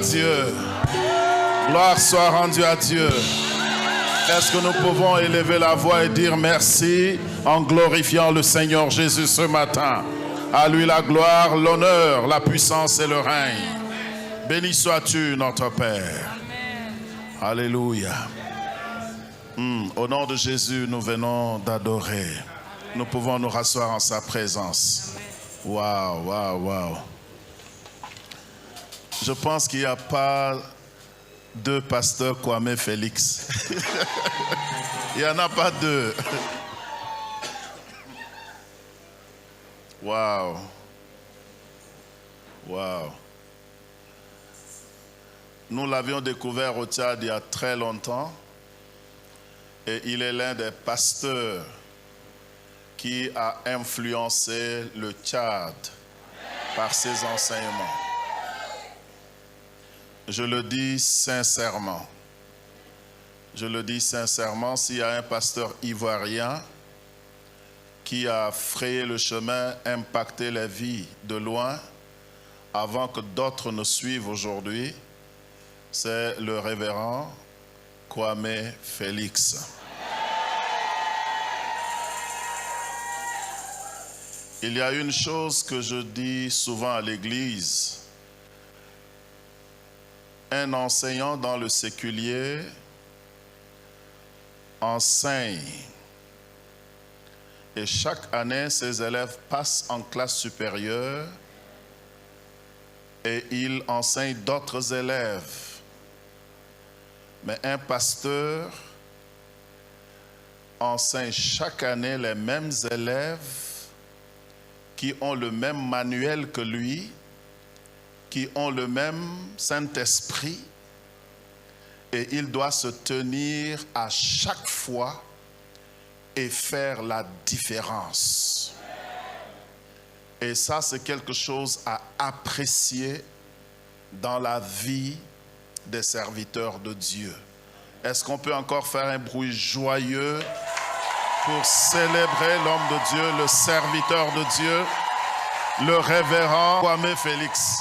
Dieu. Gloire soit rendue à Dieu. Est-ce que nous pouvons élever la voix et dire merci en glorifiant le Seigneur Jésus ce matin? À lui la gloire, l'honneur, la puissance et le règne. Béni sois-tu, notre Père. Amen. Alléluia. Au nom de Jésus, nous venons d'adorer. Nous pouvons nous rasseoir en sa présence. Waouh, waouh, waouh. Je pense qu'il n'y a pas deux pasteurs Kwame Félix. Il n'y en a pas deux. Waouh. Waouh. Nous l'avions découvert au Tchad il y a très longtemps. Et il est l'un des pasteurs qui a influencé le Tchad par ses enseignements. Je le dis sincèrement. Je le dis sincèrement, s'il y a un pasteur ivoirien qui a frayé le chemin, impacté les vies de loin, avant que d'autres ne suivent aujourd'hui, c'est le révérend Kwame Félix. Il y a une chose que je dis souvent à l'église. Un enseignant dans le séculier enseigne et chaque année ses élèves passent en classe supérieure et il enseigne d'autres élèves. Mais un pasteur enseigne chaque année les mêmes élèves qui ont le même manuel que lui, qui ont le même Saint-Esprit, et il doit se tenir à chaque fois et faire la différence. Et ça, c'est quelque chose à apprécier dans la vie des serviteurs de Dieu. Est-ce qu'on peut encore faire un bruit joyeux pour célébrer l'homme de Dieu, le serviteur de Dieu, le révérend Kwame Félix?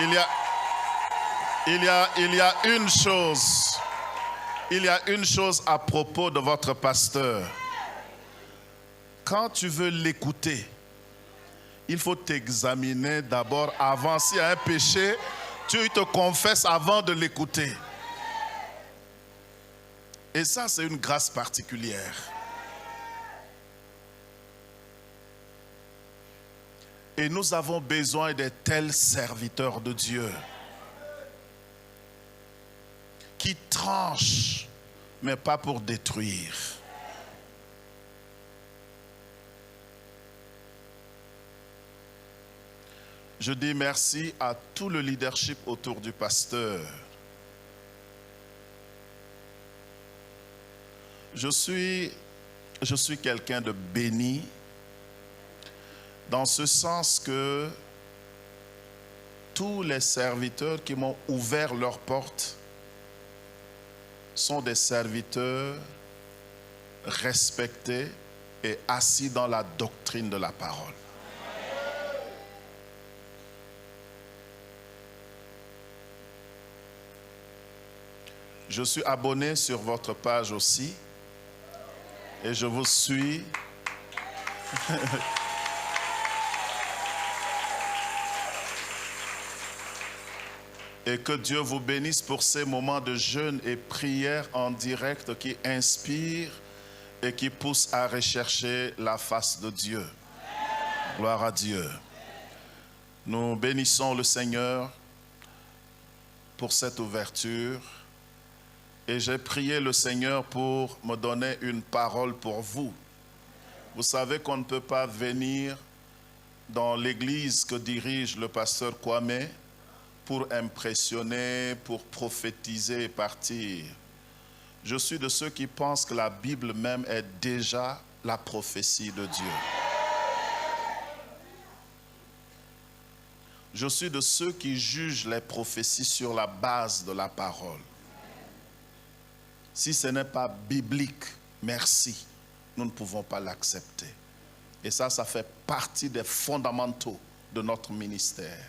Il y a une chose à propos de votre pasteur. Quand tu veux l'écouter, il faut t'examiner d'abord avant. S'il y a un péché, tu te confesses avant de l'écouter. Et ça, c'est une grâce particulière. Et nous avons besoin de tels serviteurs de Dieu qui tranchent, mais pas pour détruire. Je dis merci à tout le leadership autour du pasteur. Je suis quelqu'un de béni, dans ce sens que tous les serviteurs qui m'ont ouvert leurs portes sont des serviteurs respectés et assis dans la doctrine de la parole. Je suis abonné sur votre page aussi et je vous suis. Et que Dieu vous bénisse pour ces moments de jeûne et prière en direct qui inspirent et qui poussent à rechercher la face de Dieu. Gloire à Dieu. Nous bénissons le Seigneur pour cette ouverture. Et j'ai prié le Seigneur pour me donner une parole pour vous. Vous savez qu'on ne peut pas venir dans l'église que dirige le pasteur Kwame pour impressionner, pour prophétiser et partir. Je suis de ceux qui pensent que la Bible même est déjà la prophétie de Dieu. Je suis de ceux qui jugent les prophéties sur la base de la parole. Si ce n'est pas biblique, merci, nous ne pouvons pas l'accepter. Et ça fait partie des fondamentaux de notre ministère.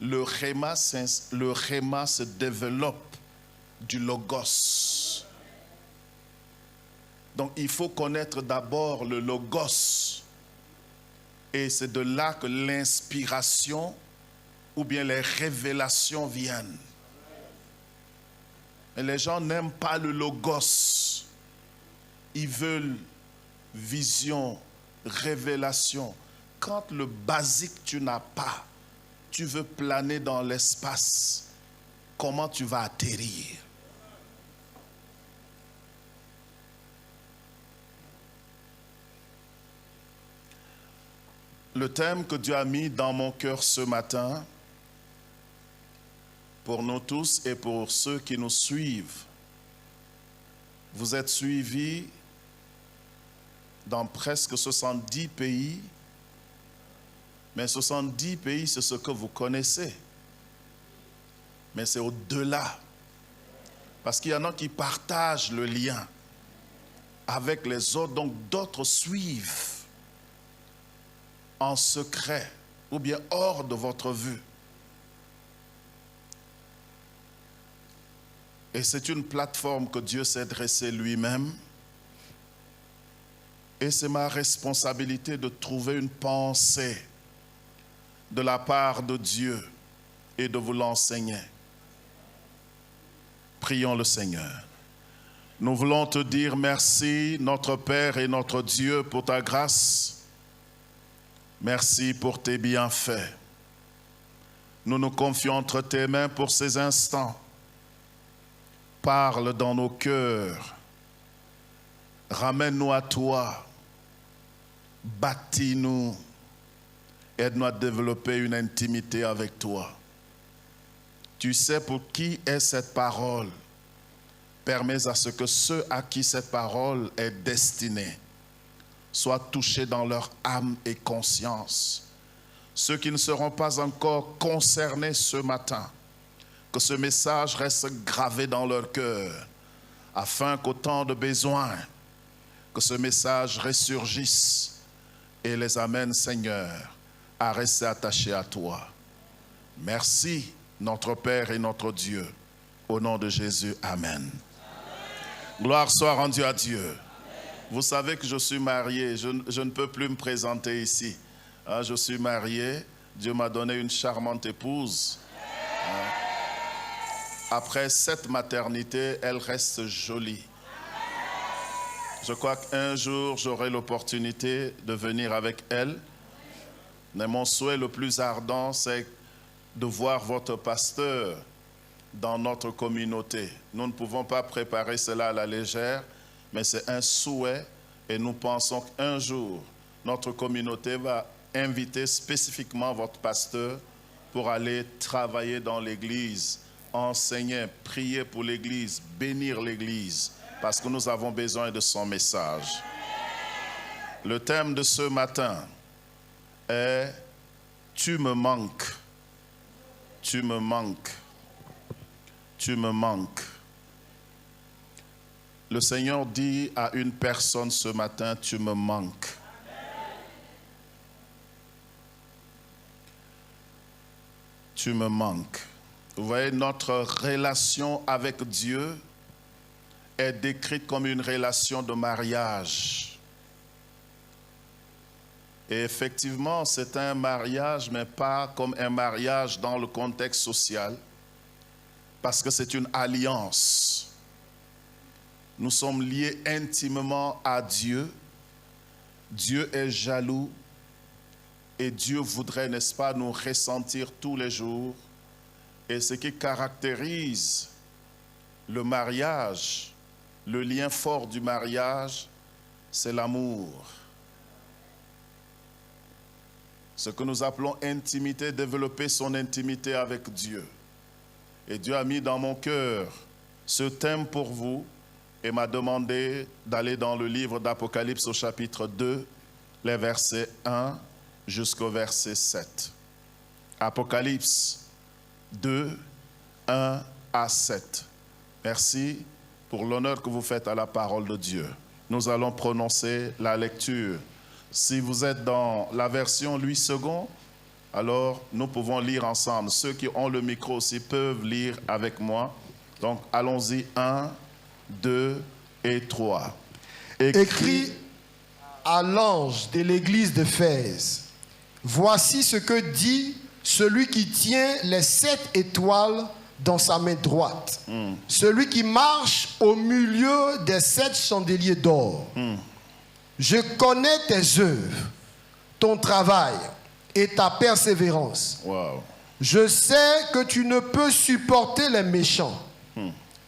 Le rhéma se développe du logos. Donc il faut connaître d'abord le logos. Et c'est de là que l'inspiration ou bien les révélations viennent. Et les gens n'aiment pas le logos. Ils veulent vision, révélation. Quand le basique tu n'as pas, tu veux planer dans l'espace, comment tu vas atterrir? Le thème que Dieu a mis dans mon cœur ce matin, pour nous tous et pour ceux qui nous suivent, vous êtes suivis dans presque 70 pays, mais 70 pays, c'est ce que vous connaissez. Mais c'est au-delà. Parce qu'il y en a qui partagent le lien avec les autres, donc d'autres suivent en secret ou bien hors de votre vue. Et c'est une plateforme que Dieu s'est dressée lui-même. Et c'est ma responsabilité de trouver une pensée de la part de Dieu et de vous l'enseigner. Prions le Seigneur. Nous voulons te dire merci, notre Père et notre Dieu, pour ta grâce. Merci pour tes bienfaits. Nous nous confions entre tes mains pour ces instants. Parle dans nos cœurs. Ramène-nous à toi. Bâtis-nous. Aide-nous à développer une intimité avec toi. Tu sais pour qui est cette parole. Permets à ce que ceux à qui cette parole est destinée soient touchés dans leur âme et conscience. Ceux qui ne seront pas encore concernés ce matin, que ce message reste gravé dans leur cœur, afin qu'au temps de besoin, que ce message ressurgisse et les amène, Seigneur, à rester attachés à toi. Merci, notre Père et notre Dieu. Au nom de Jésus, Amen. Amen. Gloire soit rendue à Dieu. Amen. Vous savez que je suis marié, je ne peux plus me présenter ici. Je suis marié, Dieu m'a donné une charmante épouse. Après cette maternité, elle reste jolie. Je crois qu'un jour, j'aurai l'opportunité de venir avec elle. Mais mon souhait le plus ardent, c'est de voir votre pasteur dans notre communauté. Nous ne pouvons pas préparer cela à la légère, mais c'est un souhait et nous pensons qu'un jour, notre communauté va inviter spécifiquement votre pasteur pour aller travailler dans l'église, enseigner, prier pour l'église, bénir l'église, parce que nous avons besoin de son message. Le thème de ce matin est « Tu me manques, tu me manques, tu me manques ». Le Seigneur dit à une personne ce matin « Tu me manques ». Tu me manques. Vous voyez, notre relation avec Dieu est décrite comme une relation de mariage. Et effectivement, c'est un mariage, mais pas comme un mariage dans le contexte social, parce que c'est une alliance. Nous sommes liés intimement à Dieu. Dieu est jaloux et Dieu voudrait, n'est-ce pas, nous ressentir tous les jours. Et ce qui caractérise le mariage, le lien fort du mariage, c'est l'amour. Ce que nous appelons intimité, développer son intimité avec Dieu. Et Dieu a mis dans mon cœur ce thème pour vous et m'a demandé d'aller dans le livre d'Apocalypse au chapitre 2, les versets 1 jusqu'au verset 7. Apocalypse 2, 1 à 7. Merci pour l'honneur que vous faites à la parole de Dieu. Nous allons prononcer la lecture. Si vous êtes dans la version 8 secondes, alors nous pouvons lire ensemble. Ceux qui ont le micro aussi peuvent lire avec moi. Donc allons-y, 1, 2 et 3. Écrit à l'ange de l'église d'Éphèse, voici ce que dit celui qui tient les 7 étoiles dans sa main droite, celui qui marche au milieu des 7 chandeliers d'or. Je connais tes œuvres, ton travail et ta persévérance. Wow. Je sais que tu ne peux supporter les méchants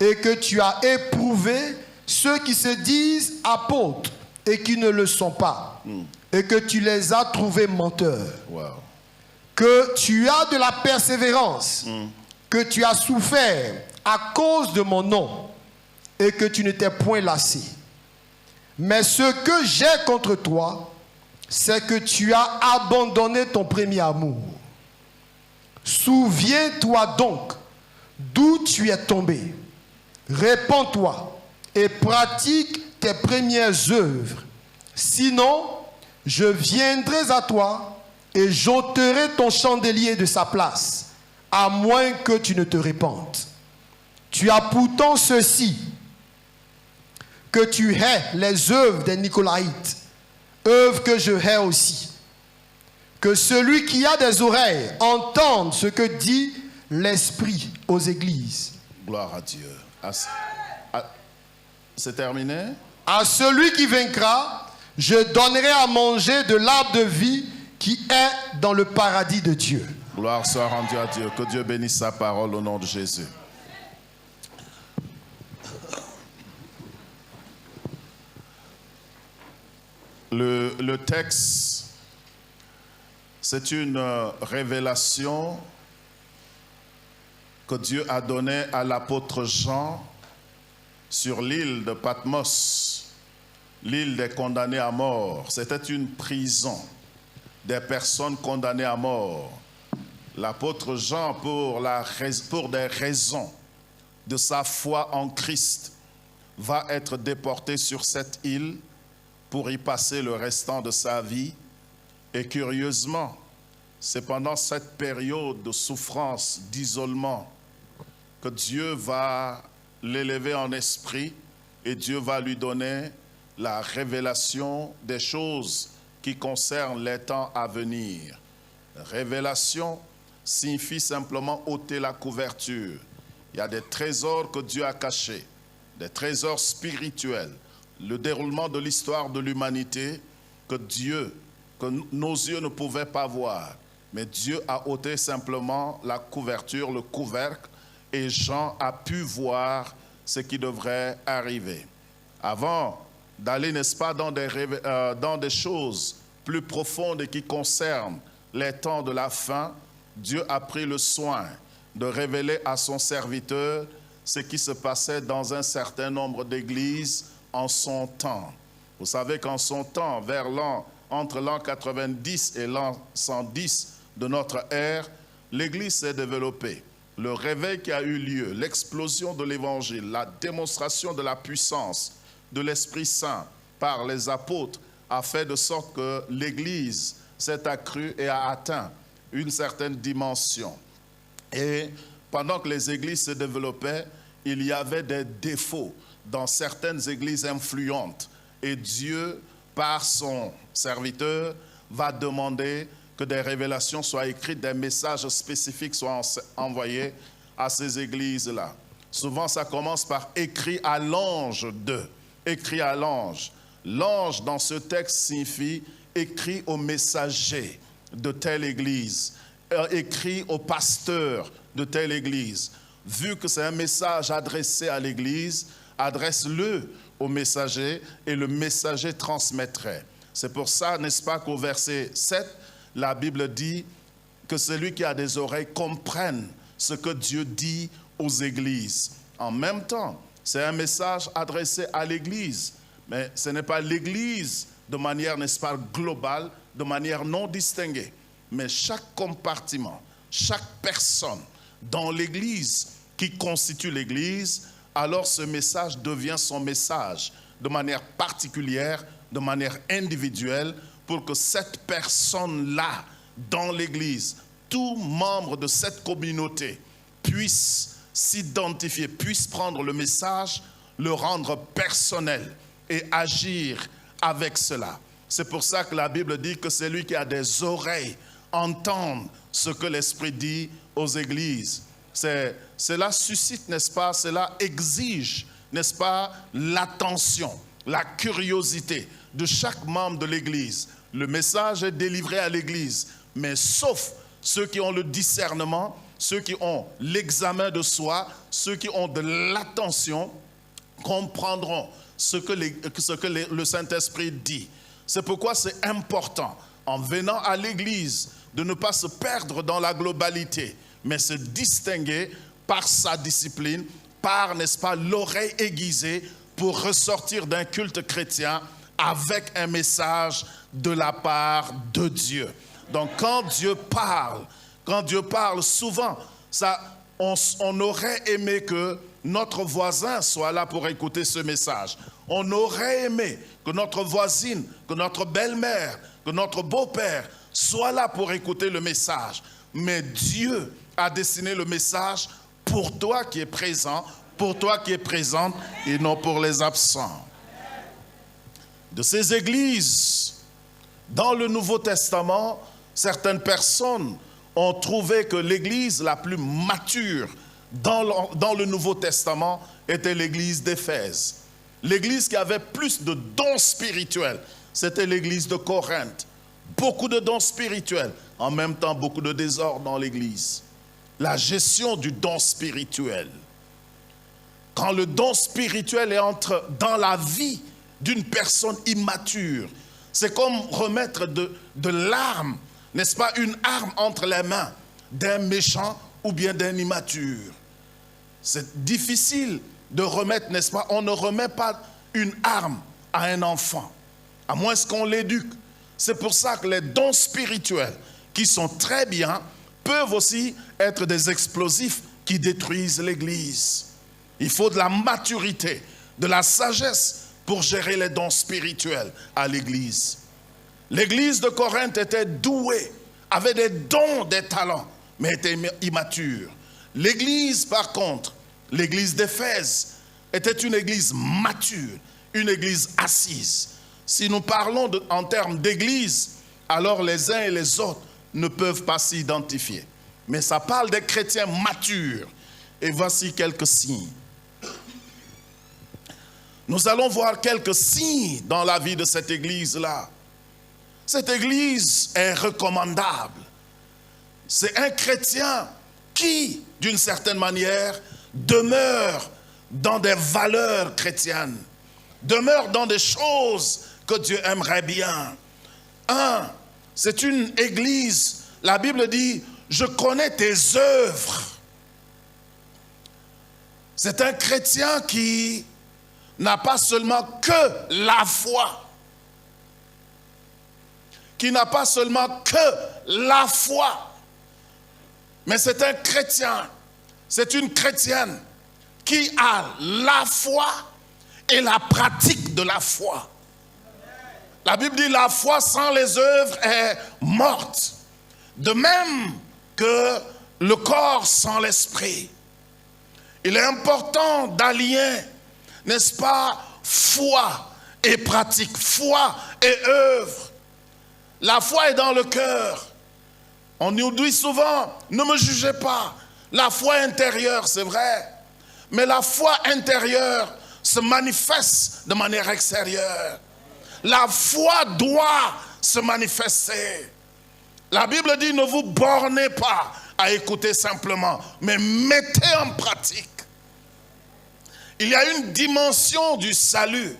et que tu as éprouvé ceux qui se disent apôtres et qui ne le sont pas, et que tu les as trouvés menteurs. Wow. Que tu as de la persévérance, que tu as souffert à cause de mon nom et que tu ne t'es point lassé. Mais ce que j'ai contre toi, c'est que tu as abandonné ton premier amour. Souviens-toi donc d'où tu es tombé. Répands-toi et pratique tes premières œuvres. Sinon, je viendrai à toi et j'ôterai ton chandelier de sa place, à moins que tu ne te répandes. Tu as pourtant ceci, que tu hais les œuvres des Nicolaïtes, œuvres que je hais aussi. Que celui qui a des oreilles entende ce que dit l'Esprit aux églises. Gloire à Dieu. C'est terminé? À celui qui vaincra, je donnerai à manger de l'arbre de vie qui est dans le paradis de Dieu. Gloire soit rendue à Dieu. Que Dieu bénisse sa parole au nom de Jésus. Le texte, c'est une révélation que Dieu a donnée à l'apôtre Jean sur l'île de Patmos, l'île des condamnés à mort. C'était une prison des personnes condamnées à mort. L'apôtre Jean, pour des raisons de sa foi en Christ, va être déporté sur cette île pour y passer le restant de sa vie. Et curieusement, c'est pendant cette période de souffrance, d'isolement, que Dieu va l'élever en esprit et Dieu va lui donner la révélation des choses qui concernent les temps à venir. Révélation signifie simplement ôter la couverture. Il y a des trésors que Dieu a cachés, des trésors spirituels, le déroulement de l'histoire de l'humanité que nos yeux ne pouvaient pas voir. Mais Dieu a ôté simplement la couverture, le couvercle, et Jean a pu voir ce qui devrait arriver. Avant d'aller, n'est-ce pas, dans des choses plus profondes et qui concernent les temps de la fin, Dieu a pris le soin de révéler à son serviteur ce qui se passait dans un certain nombre d'églises en son temps. Vous savez qu'en son temps, entre l'an 90 et l'an 110 de notre ère, l'Église s'est développée. Le réveil qui a eu lieu, l'explosion de l'Évangile, la démonstration de la puissance de l'Esprit Saint par les apôtres a fait de sorte que l'Église s'est accrue et a atteint une certaine dimension. Et pendant que les églises se développaient, il y avait des défauts dans certaines églises influentes. Et Dieu, par son serviteur, va demander que des révélations soient écrites, des messages spécifiques soient envoyés à ces églises-là. Souvent, ça commence par écrit à l'ange de. Écrit à l'ange. L'ange, dans ce texte, signifie écrit au messager de telle église, écrit au pasteur de telle église. Vu que c'est un message adressé à l'église, adresse-le au messager et le messager transmettrait. C'est pour ça, n'est-ce pas, qu'au verset 7, la Bible dit que celui qui a des oreilles comprenne ce que Dieu dit aux églises. En même temps, c'est un message adressé à l'église, mais ce n'est pas l'église de manière, n'est-ce pas, globale, de manière non distinguée. Mais chaque compartiment, chaque personne dans l'église qui constitue l'église, alors ce message devient son message de manière particulière, de manière individuelle, pour que cette personne-là, dans l'Église, tout membre de cette communauté, puisse s'identifier, puisse prendre le message, le rendre personnel et agir avec cela. C'est pour ça que la Bible dit que celui qui a des oreilles entende ce que l'Esprit dit aux églises. Cela suscite, n'est-ce pas, cela exige, n'est-ce pas, l'attention, la curiosité de chaque membre de l'Église. Le message est délivré à l'Église, mais sauf ceux qui ont le discernement, ceux qui ont l'examen de soi, ceux qui ont de l'attention, comprendront ce que le Saint-Esprit dit. C'est pourquoi c'est important, en venant à l'Église, de ne pas se perdre dans la globalité, mais se distinguer par sa discipline, par, n'est-ce pas, l'oreille aiguisée pour ressortir d'un culte chrétien avec un message de la part de Dieu. Donc quand Dieu parle souvent, on aurait aimé que notre voisin soit là pour écouter ce message. On aurait aimé que notre voisine, que notre belle-mère, que notre beau-père soit là pour écouter le message. Mais Dieu a destiné le message pour toi qui es présent, pour toi qui es présente et non pour les absents. De ces églises, dans le Nouveau Testament, certaines personnes ont trouvé que l'église la plus mature dans le Nouveau Testament était l'église d'Éphèse. L'église qui avait plus de dons spirituels, c'était l'église de Corinthe. Beaucoup de dons spirituels, en même temps beaucoup de désordre dans l'église. La gestion du don spirituel. Quand le don spirituel entre dans la vie d'une personne immature, c'est comme remettre de l'arme, n'est-ce pas, une arme entre les mains d'un méchant ou bien d'un immature. C'est difficile de remettre, n'est-ce pas, on ne remet pas une arme à un enfant, à moins qu'on l'éduque. C'est pour ça que les dons spirituels, qui sont très bien, peuvent aussi être des explosifs qui détruisent l'église. Il faut de la maturité, de la sagesse pour gérer les dons spirituels à l'église. L'église de Corinthe était douée, avait des dons, des talents, mais était immature. L'église, par contre, l'église d'Éphèse, était une église mature, une église assise. Si nous parlons en termes d'église, alors les uns et les autres ne peuvent pas s'identifier. Mais ça parle des chrétiens matures. Et voici quelques signes. Nous allons voir quelques signes dans la vie de cette église-là. Cette église est recommandable. C'est un chrétien qui, d'une certaine manière, demeure dans des valeurs chrétiennes, demeure dans des choses que Dieu aimerait bien. C'est une église, la Bible dit, je connais tes œuvres. C'est un chrétien qui n'a pas seulement que la foi, qui n'a pas seulement que la foi, mais c'est un chrétien, c'est une chrétienne qui a la foi et la pratique de la foi. La Bible dit la foi sans les œuvres est morte. De même que le corps sans l'esprit. Il est important d'allier, n'est-ce pas, foi et pratique, foi et œuvre. La foi est dans le cœur. On nous dit souvent, ne me jugez pas. La foi intérieure, c'est vrai. Mais la foi intérieure se manifeste de manière extérieure. La foi doit se manifester. La Bible dit, ne vous bornez pas à écouter simplement, mais mettez en pratique. Il y a une dimension du salut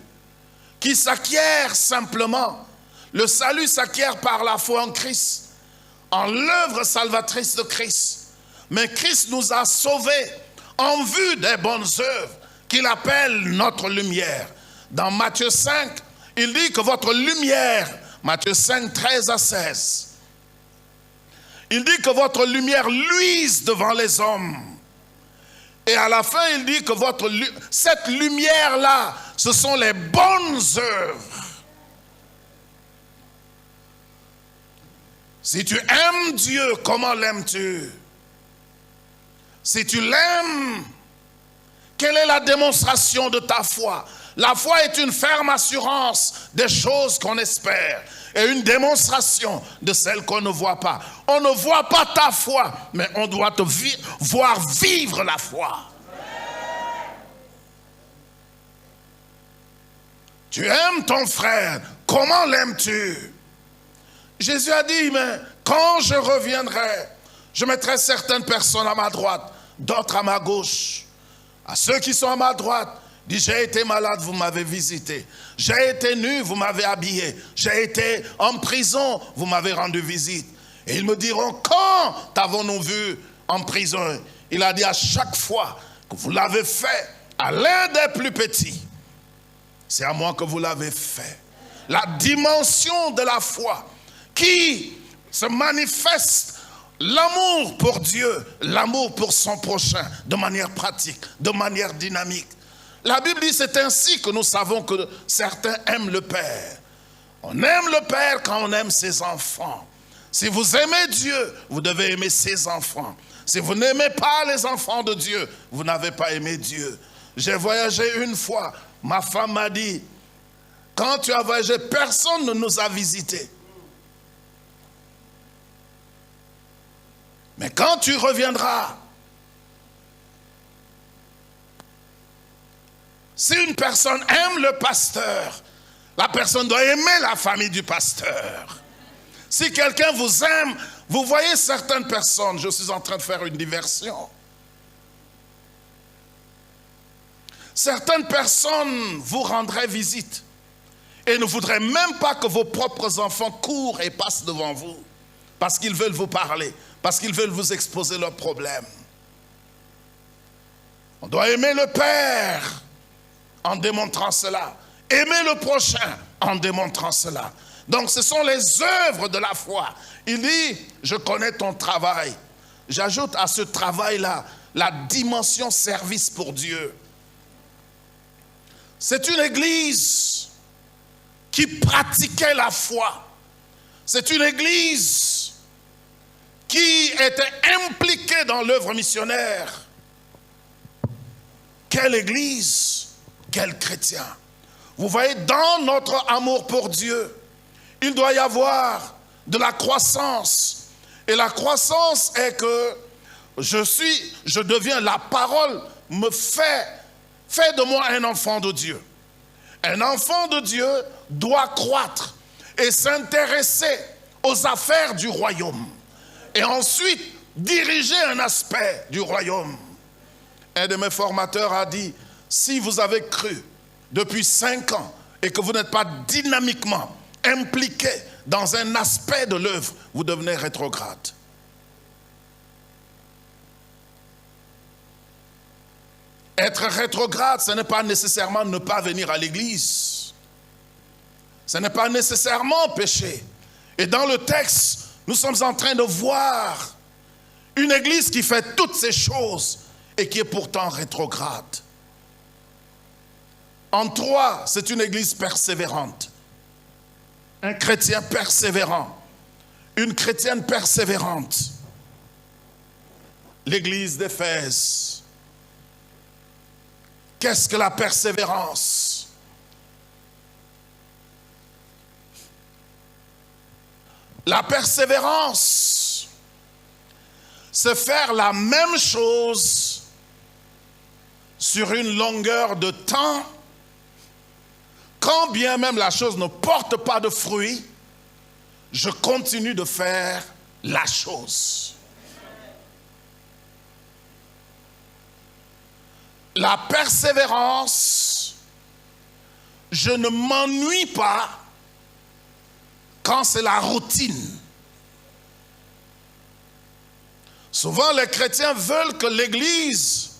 qui s'acquiert simplement. Le salut s'acquiert par la foi en Christ, en l'œuvre salvatrice de Christ. Mais Christ nous a sauvés en vue des bonnes œuvres qu'il appelle notre lumière. Dans Matthieu 5, il dit que votre lumière, Matthieu 5, 13 à 16, il dit que votre lumière luise devant les hommes. Et à la fin, il dit que cette lumière-là, ce sont les bonnes œuvres. Si tu aimes Dieu, comment l'aimes-tu? Si tu l'aimes, quelle est la démonstration de ta foi? La foi est une ferme assurance des choses qu'on espère et une démonstration de celles qu'on ne voit pas. On ne voit pas ta foi, mais on doit te voir vivre la foi. Tu aimes ton frère, comment l'aimes-tu? Jésus a dit, mais quand je reviendrai, je mettrai certaines personnes à ma droite, d'autres à ma gauche. À ceux qui sont à ma droite, dit, j'ai été malade, vous m'avez visité. J'ai été nu, vous m'avez habillé. J'ai été en prison, vous m'avez rendu visite. Et ils me diront, quand t'avons-nous vu en prison? Il a dit, à chaque fois que vous l'avez fait à l'un des plus petits, c'est à moi que vous l'avez fait. La dimension de la foi qui se manifeste, l'amour pour Dieu, l'amour pour son prochain, de manière pratique, de manière dynamique. La Bible dit, c'est ainsi que nous savons que certains aiment le Père. On aime le Père quand on aime ses enfants. Si vous aimez Dieu, vous devez aimer ses enfants. Si vous n'aimez pas les enfants de Dieu, vous n'avez pas aimé Dieu. J'ai voyagé une fois, ma femme m'a dit, quand tu as voyagé, personne ne nous a visités. Mais quand tu reviendras, si une personne aime le pasteur, la personne doit aimer la famille du pasteur. Si quelqu'un vous aime, vous voyez certaines personnes, je suis en train de faire une diversion. Certaines personnes vous rendraient visite et ne voudraient même pas que vos propres enfants courent et passent devant vous parce qu'ils veulent vous parler, parce qu'ils veulent vous exposer leurs problèmes. On doit aimer le Père en démontrant cela. Aimer le prochain en démontrant cela. Donc ce sont les œuvres de la foi. Il dit, je connais ton travail. J'ajoute à ce travail-là la dimension service pour Dieu. C'est une église qui pratiquait la foi. C'est une église qui était impliquée dans l'œuvre missionnaire. Quelle église, quel chrétien. Vous voyez, dans notre amour pour Dieu, il doit y avoir de la croissance. Et la croissance est que je deviens, la parole me fait de moi un enfant de Dieu. Un enfant de Dieu doit croître et s'intéresser aux affaires du royaume. Et ensuite, diriger un aspect du royaume. Un de mes formateurs a dit, si vous avez cru depuis 5 ans et que vous n'êtes pas dynamiquement impliqué dans un aspect de l'œuvre, vous devenez rétrograde. Être rétrograde, ce n'est pas nécessairement ne pas venir à l'église. Ce n'est pas nécessairement péché. Et dans le texte, nous sommes en train de voir une église qui fait toutes ces choses et qui est pourtant rétrograde. En 3, c'est une église persévérante. Un chrétien persévérant. Une chrétienne persévérante. L'église d'Éphèse. Qu'est-ce que la persévérance? La persévérance, c'est faire la même chose sur une longueur de temps, quand bien même la chose ne porte pas de fruits, je continue de faire la chose. La persévérance, je ne m'ennuie pas quand c'est la routine. Souvent, les chrétiens veulent que l'église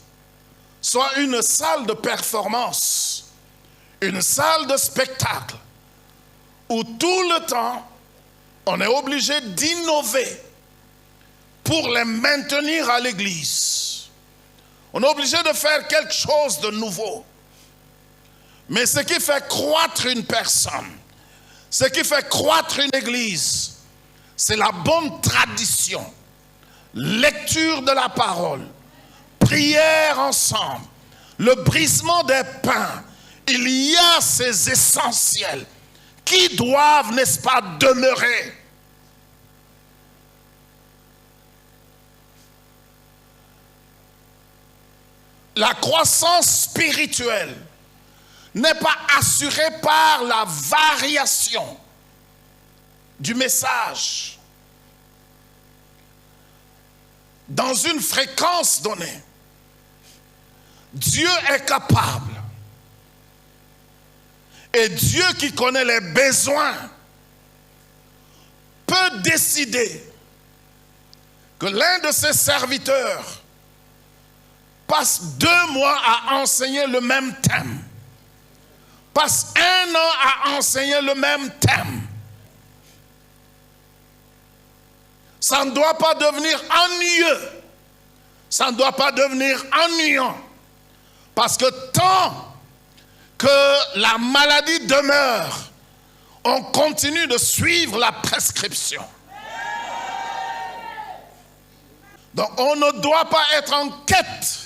soit une salle de performance, une salle de spectacle, où tout le temps, on est obligé d'innover pour les maintenir à l'église. On est obligé de faire quelque chose de nouveau. Mais ce qui fait croître une personne, ce qui fait croître une église, c'est la bonne tradition, lecture de la parole, prière ensemble, le brisement des pains. Il y a ces essentiels qui doivent, n'est-ce pas, demeurer. La croissance spirituelle n'est pas assurée par la variation du message dans une fréquence donnée. Dieu est capable. Et Dieu qui connaît les besoins peut décider que l'un de ses serviteurs passe 2 mois à enseigner le même thème, passe 1 an à enseigner le même thème. Ça ne doit pas devenir ennuyeux, ça ne doit pas devenir ennuyant, parce que tant que la maladie demeure, on continue de suivre la prescription. Donc on ne doit pas être en quête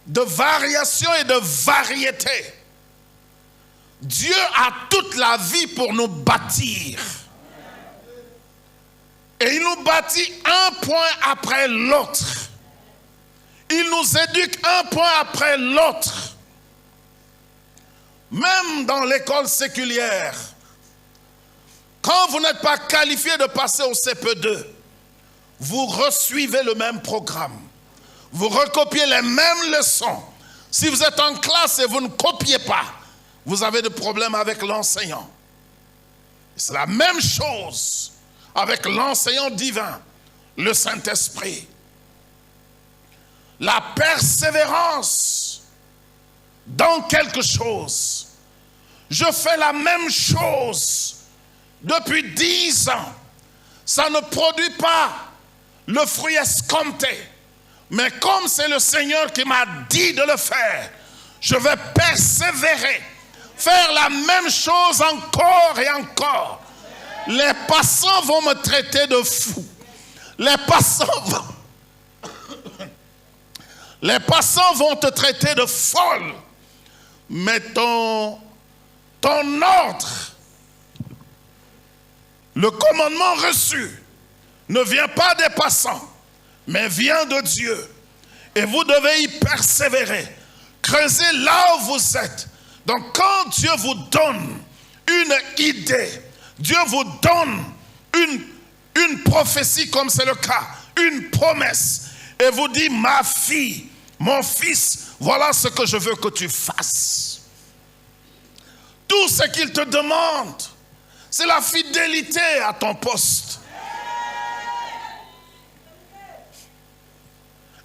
de variation et de variété. Dieu a toute la vie pour nous bâtir. Et il nous bâtit un point après l'autre. Il nous éduque un point après l'autre. Même dans l'école séculière, quand vous n'êtes pas qualifié de passer au CP2, vous resuivez le même programme. Vous recopiez les mêmes leçons. Si vous êtes en classe et vous ne copiez pas, vous avez des problèmes avec l'enseignant. C'est la même chose avec l'enseignant divin, le Saint-Esprit. La persévérance dans quelque chose. Je fais la même chose depuis 10 ans. Ça ne produit pas le fruit escompté. Mais comme c'est le Seigneur qui m'a dit de le faire, je vais persévérer. Faire la même chose encore et encore. Les passants vont me traiter de fou. Les passants vont te traiter de folle. Mais ton ordre, le commandement reçu, ne vient pas des passants, mais vient de Dieu. Et vous devez y persévérer. Creusez là où vous êtes. Donc quand Dieu vous donne une idée, Dieu vous donne une prophétie comme c'est le cas, une promesse, et vous dit, ma fille, mon fils, voilà ce que je veux que tu fasses. Tout ce qu'il te demande, c'est la fidélité à ton poste.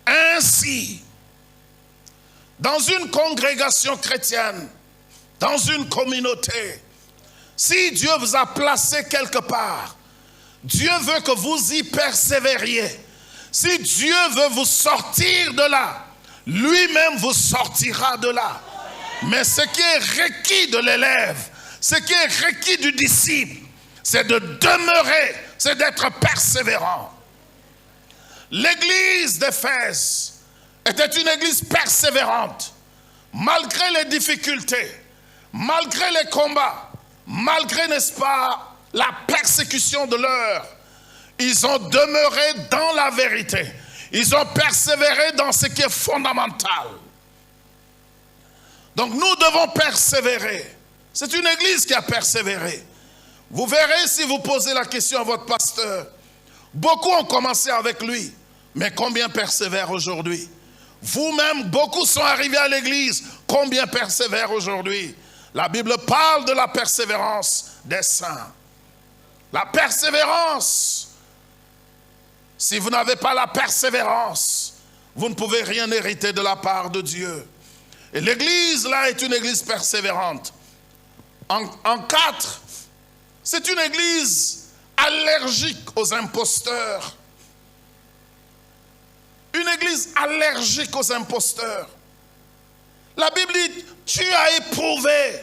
Ainsi, dans une congrégation chrétienne, dans une communauté, si Dieu vous a placé quelque part, Dieu veut que vous y persévériez. Si Dieu veut vous sortir de là, lui-même vous sortira de là. Mais ce qui est requis de l'élève, ce qui est requis du disciple, c'est de demeurer, c'est d'être persévérant. L'église d'Éphèse était une église persévérante. Malgré les difficultés, malgré les combats, malgré, n'est-ce pas, la persécution de l'heure, ils ont demeuré dans la vérité. Ils ont persévéré dans ce qui est fondamental. Donc nous devons persévérer. C'est une église qui a persévéré. Vous verrez si vous posez la question à votre pasteur. Beaucoup ont commencé avec lui, mais combien persévèrent aujourd'hui? Vous-même, beaucoup sont arrivés à l'église. Combien persévèrent aujourd'hui? La Bible parle de la persévérance des saints. La persévérance. Si vous n'avez pas la persévérance, vous ne pouvez rien hériter de la part de Dieu. Et l'église, là, est une église persévérante. En 4, c'est une église allergique aux imposteurs. Une église allergique aux imposteurs. La Bible dit, tu as éprouvé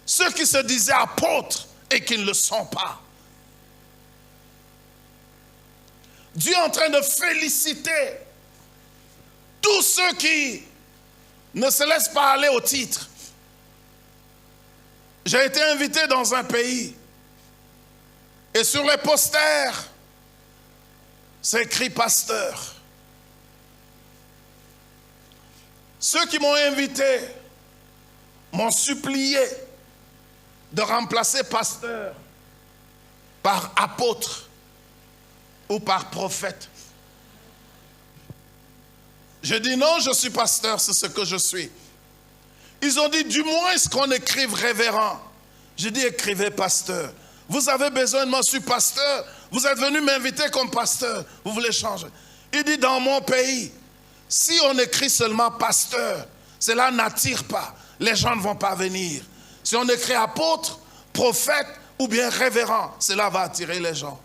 ceux qui se disaient apôtres et qui ne le sont pas. Dieu est en train de féliciter tous ceux qui ne se laissent pas aller au titre. J'ai été invité dans un pays et sur les posters, c'est écrit pasteur. Ceux qui m'ont invité m'ont supplié de remplacer pasteur par apôtre ou par prophète. Je dis non, je suis pasteur, c'est ce que je suis. Ils ont dit du moins est-ce qu'on écrive révérend. J'ai dit écrivez pasteur. Vous avez besoin de moi, je suis pasteur. Vous êtes venu m'inviter comme pasteur. Vous voulez changer. Il dit dans mon pays, si on écrit seulement pasteur, cela n'attire pas. Les gens ne vont pas venir. Si on écrit apôtre, prophète ou bien révérend, cela va attirer les gens.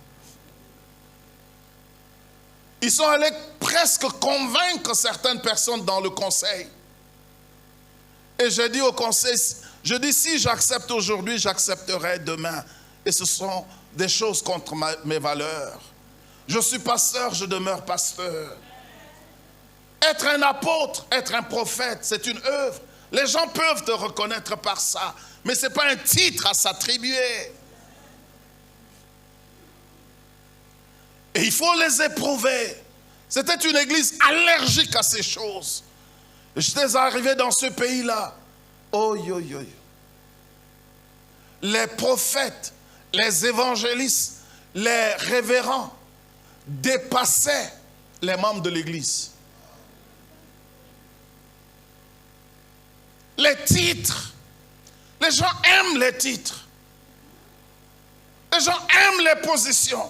Ils sont allés presque convaincre certaines personnes dans le conseil. Et j'ai dit au conseil, je dis si j'accepte aujourd'hui, j'accepterai demain. Et ce sont des choses contre mes valeurs. Je suis pasteur, je demeure pasteur. Être un apôtre, être un prophète, c'est une œuvre. Les gens peuvent te reconnaître par ça, mais ce n'est pas un titre à s'attribuer. Et il faut les éprouver. C'était une église allergique à ces choses. J'étais arrivé dans ce pays-là. Oh, yo, yo, yo. Les prophètes, les évangélistes, les révérends dépassaient les membres de l'église. Les titres. Les gens aiment les titres. Les gens aiment les positions.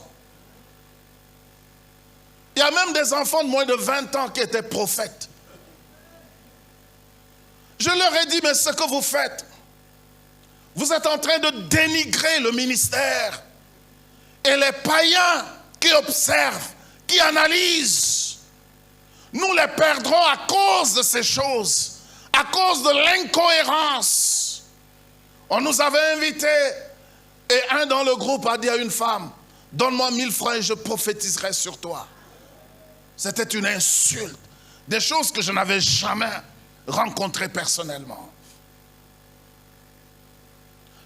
Il y a même des enfants de moins de 20 ans qui étaient prophètes. Je leur ai dit, mais ce que vous faites, vous êtes en train de dénigrer le ministère. Et les païens qui observent, qui analysent, nous les perdrons à cause de ces choses, à cause de l'incohérence. On nous avait invités et un dans le groupe a dit à une femme, donne-moi 1000 francs et je prophétiserai sur toi. C'était une insulte, des choses que je n'avais jamais rencontrées personnellement.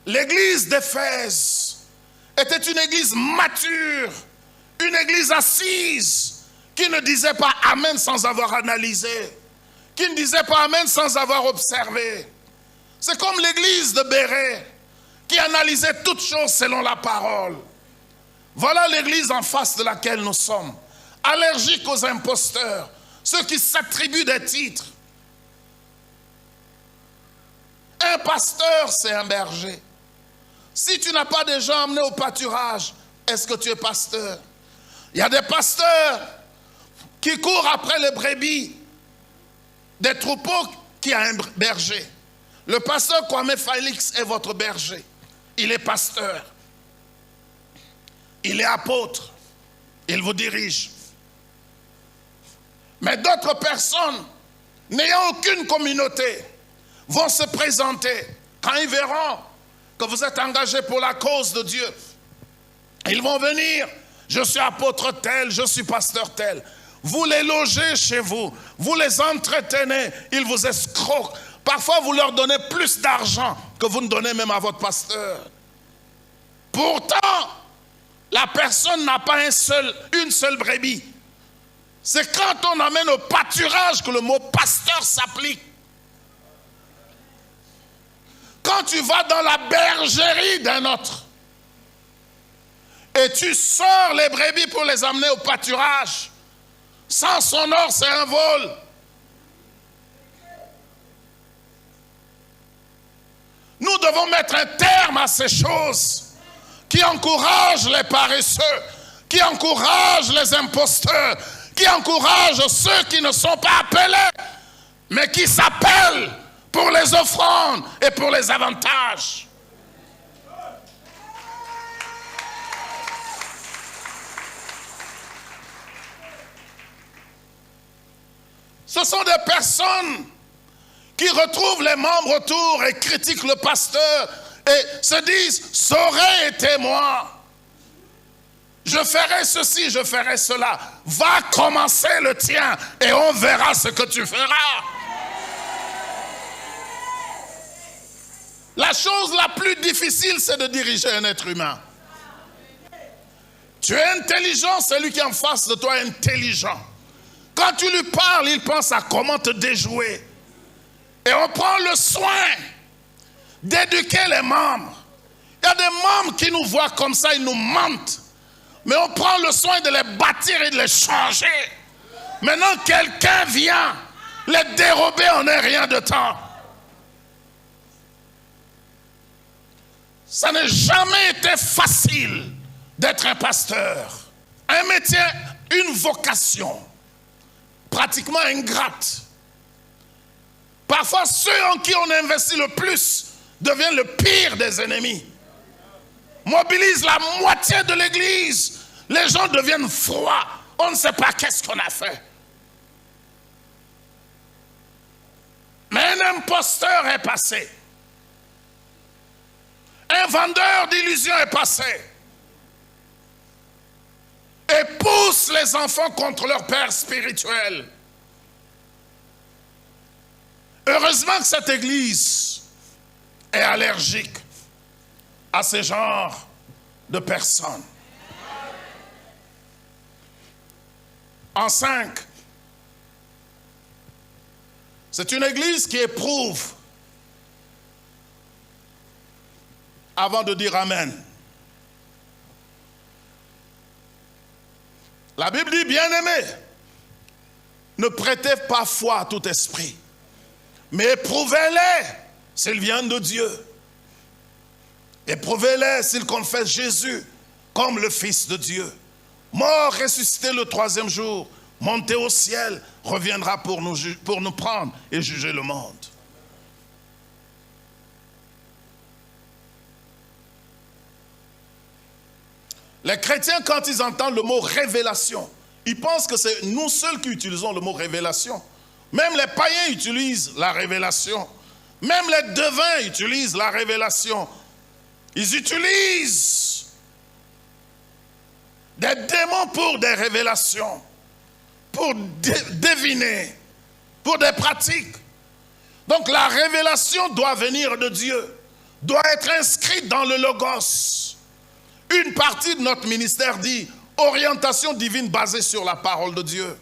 L'église d'Éphèse était une église mature, une église assise, qui ne disait pas Amen sans avoir analysé, qui ne disait pas Amen sans avoir observé. C'est comme l'église de Bérée, qui analysait toutes choses selon la parole. Voilà l'église en face de laquelle nous sommes, allergique aux imposteurs, ceux qui s'attribuent des titres. Un pasteur, c'est un berger. Si tu n'as pas de gens amenés au pâturage, est-ce que tu es pasteur? Il y a des pasteurs qui courent après les brebis des troupeaux qui a un berger. Le pasteur Kwame Félix est votre berger. Il est pasteur. Il est apôtre. Il vous dirige. Mais d'autres personnes, n'ayant aucune communauté, vont se présenter. Quand ils verront que vous êtes engagé pour la cause de Dieu, ils vont venir. Je suis apôtre tel, je suis pasteur tel. Vous les logez chez vous, vous les entretenez, ils vous escroquent. Parfois, vous leur donnez plus d'argent que vous ne donnez même à votre pasteur. Pourtant, la personne n'a pas une seule brebis. C'est quand on amène au pâturage que le mot pasteur s'applique. Quand tu vas dans la bergerie d'un autre et tu sors les brebis pour les amener au pâturage, sans son or, c'est un vol. Nous devons mettre un terme à ces choses qui encouragent les paresseux, qui encouragent les imposteurs, qui encouragent ceux qui ne sont pas appelés, mais qui s'appellent pour les offrandes et pour les avantages. Ce sont des personnes qui retrouvent les membres autour et critiquent le pasteur et se disent « ça aurait été moi ». je ferai ceci, je ferai cela. Va commencer le tien et on verra ce que tu feras. La chose la plus difficile, c'est de diriger un être humain. Tu es intelligent, celui qui est en face de toi est intelligent. Quand tu lui parles, il pense à comment te déjouer. Et on prend le soin d'éduquer les membres. Il y a des membres qui nous voient comme ça, ils nous mentent. Mais on prend le soin de les bâtir et de les changer. Maintenant, quelqu'un vient les dérober en un rien de temps. Ça n'a jamais été facile d'être un pasteur. Un métier, une vocation, pratiquement ingrate. Parfois, ceux en qui on investit le plus deviennent le pire des ennemis. Mobilise la moitié de l'église. Les gens deviennent froids. On ne sait pas qu'est-ce qu'on a fait. Mais un imposteur est passé. Un vendeur d'illusions est passé. Et pousse les enfants contre leur père spirituel. Heureusement que cette église est allergique à ce genre de personnes. En 5, c'est une église qui éprouve avant de dire Amen. La Bible dit, bien-aimés, ne prêtez pas foi à tout esprit, mais éprouvez-les s'ils viennent de Dieu. Éprouvez-les s'ils confessent Jésus comme le Fils de Dieu. Mort, ressuscité le 3e jour, monté au ciel, reviendra pour nous prendre et juger le monde. Les chrétiens, quand ils entendent le mot révélation, ils pensent que c'est nous seuls qui utilisons le mot révélation. Même les païens utilisent la révélation. Même les devins utilisent la révélation. Ils utilisent des démons pour des révélations, pour deviner, pour des pratiques. Donc la révélation doit venir de Dieu, doit être inscrite dans le Logos. Une partie de notre ministère dit orientation divine basée sur la parole de Dieu.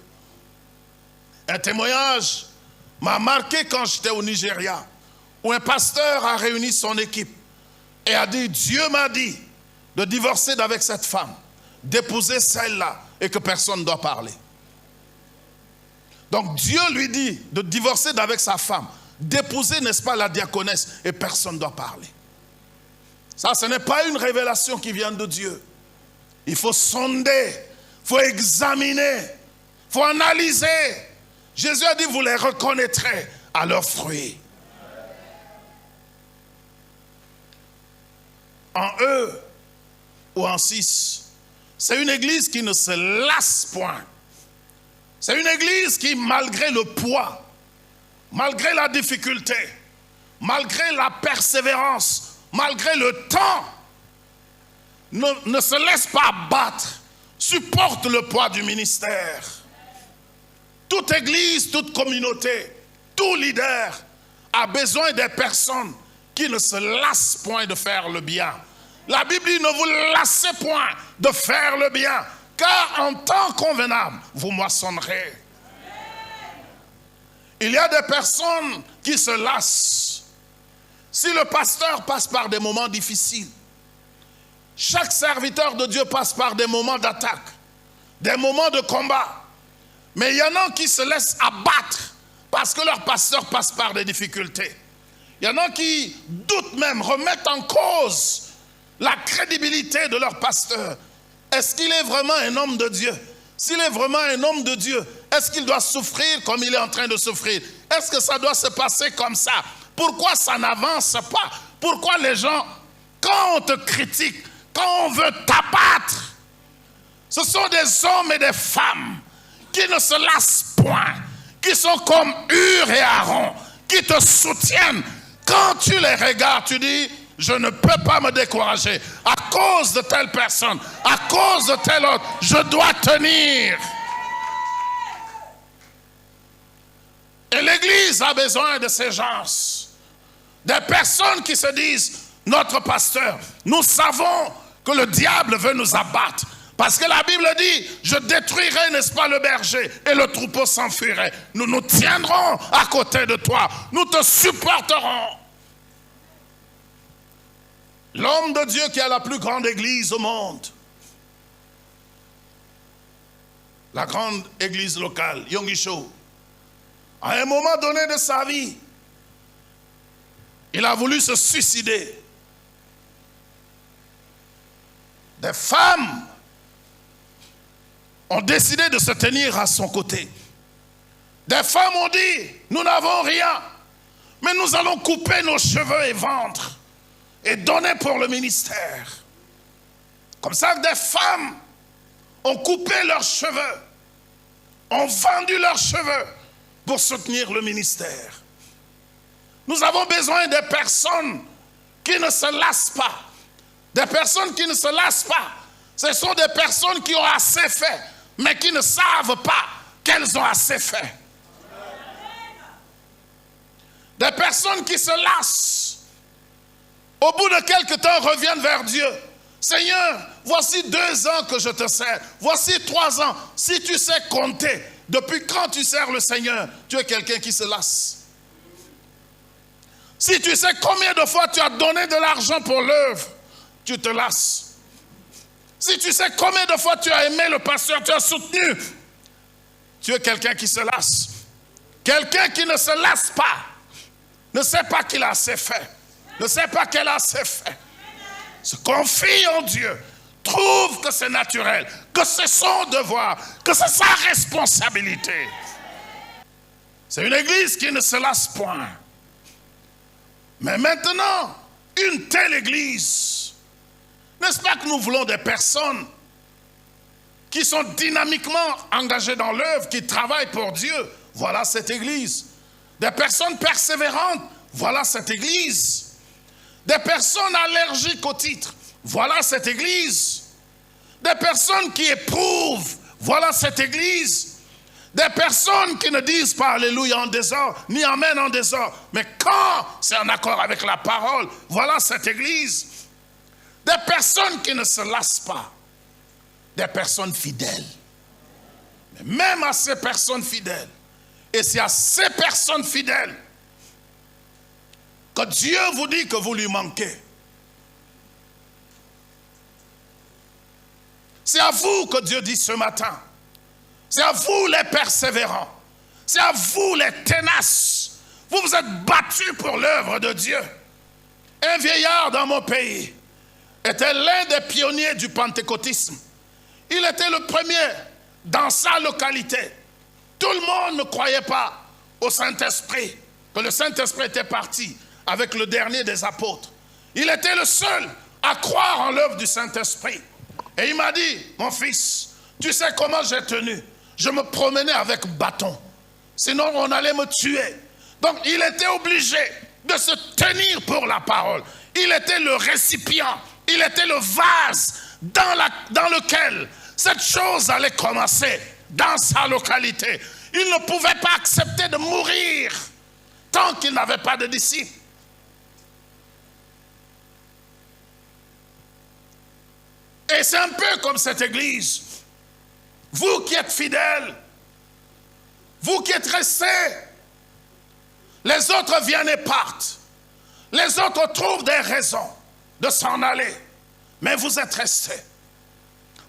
Un témoignage m'a marqué quand j'étais au Nigeria, où un pasteur a réuni son équipe et a dit, Dieu m'a dit de divorcer d'avec cette femme, d'épouser celle-là et que personne ne doit parler. Donc Dieu lui dit de divorcer d'avec sa femme, d'épouser, n'est-ce pas, la diaconesse et personne ne doit parler. Ça, ce n'est pas une révélation qui vient de Dieu. Il faut sonder, il faut examiner, il faut analyser. Jésus a dit, vous les reconnaîtrez à leurs fruits. En E ou en 6, c'est une église qui ne se lasse point. C'est une église qui, malgré le poids, malgré la difficulté, malgré la persévérance, malgré le temps, ne se laisse pas abattre, supporte le poids du ministère. Toute église, toute communauté, tout leader a besoin des personnes qui ne se lassent point de faire le bien. La Bible dit, ne vous lassez point de faire le bien, car en temps convenable, vous moissonnerez. Il y a des personnes qui se lassent. Si le pasteur passe par des moments difficiles, chaque serviteur de Dieu passe par des moments d'attaque, des moments de combat. Mais il y en a qui se laissent abattre parce que leur pasteur passe par des difficultés. Il y en a qui doutent même, remettent en cause la crédibilité de leur pasteur. Est-ce qu'il est vraiment un homme de Dieu? S'il est vraiment un homme de Dieu, est-ce qu'il doit souffrir comme il est en train de souffrir? Est-ce que ça doit se passer comme ça? Pourquoi ça n'avance pas? Pourquoi les gens, quand on te critique, quand on veut t'abattre, ce sont des hommes et des femmes qui ne se lassent point, qui sont comme Hur et Aaron, qui te soutiennent. Quand tu les regardes, tu dis, je ne peux pas me décourager. À cause de telle personne, à cause de telle autre, je dois tenir. Et l'Église a besoin de ces gens. Des personnes qui se disent, notre pasteur, nous savons que le diable veut nous abattre. Parce que la Bible dit, je détruirai, n'est-ce pas, le berger et le troupeau s'enfuirait. Nous nous tiendrons à côté de toi. Nous te supporterons. L'homme de Dieu qui a la plus grande église au monde. La grande église locale, Yongisho. À un moment donné de sa vie, il a voulu se suicider. Des femmes ont décidé de se tenir à son côté. Des femmes ont dit, nous n'avons rien, mais nous allons couper nos cheveux et vendre et donner pour le ministère. Comme ça, des femmes ont coupé leurs cheveux, ont vendu leurs cheveux pour soutenir le ministère. Nous avons besoin de personnes qui ne se lassent pas. Des personnes qui ne se lassent pas. Ce sont des personnes qui ont assez fait, mais qui ne savent pas qu'elles ont assez fait. Des personnes qui se lassent, au bout de quelque temps reviennent vers Dieu. Seigneur, voici 2 ans que je te sers. Voici 3 ans. Si tu sais compter, depuis quand tu sers le Seigneur, tu es quelqu'un qui se lasse. Si tu sais combien de fois tu as donné de l'argent pour l'œuvre, tu te lasses. Si tu sais combien de fois tu as aimé le pasteur, tu as soutenu, tu es quelqu'un qui se lasse. Quelqu'un qui ne se lasse pas, ne sait pas qu'il a assez fait, ne sait pas qu'elle a assez fait. Se confie en Dieu, trouve que c'est naturel, que c'est son devoir, que c'est sa responsabilité. C'est une église qui ne se lasse point. Mais maintenant, une telle église, n'est-ce pas que nous voulons des personnes qui sont dynamiquement engagées dans l'œuvre, qui travaillent pour Dieu? Voilà cette église. Des personnes persévérantes, voilà cette église. Des personnes allergiques au titre, voilà cette église. Des personnes qui éprouvent, voilà cette église. Des personnes qui ne disent pas Alléluia en désordre, ni Amen en désordre. Mais quand c'est en accord avec la parole, voilà cette église. Des personnes qui ne se lassent pas. Des personnes fidèles. Mais même à ces personnes fidèles, et c'est à ces personnes fidèles que Dieu vous dit que vous lui manquez. C'est à vous que Dieu dit ce matin. C'est à vous les persévérants. C'est à vous les tenaces. Vous vous êtes battus pour l'œuvre de Dieu. Un vieillard dans mon pays était l'un des pionniers du pentecôtisme. Il était le premier dans sa localité. Tout le monde ne croyait pas au Saint-Esprit, que le Saint-Esprit était parti avec le dernier des apôtres. Il était le seul à croire en l'œuvre du Saint-Esprit. Et il m'a dit, mon fils, tu sais comment j'ai tenu? Je me promenais avec bâton. Sinon, on allait me tuer. Donc, il était obligé de se tenir pour la parole. Il était le récipient. Il était le vase dans lequel cette chose allait commencer dans sa localité. Il ne pouvait pas accepter de mourir tant qu'il n'avait pas de disciples. Et c'est un peu comme cette église. Vous qui êtes fidèles, vous qui êtes restés, les autres viennent et partent. Les autres trouvent des raisons de s'en aller. Mais vous êtes restés.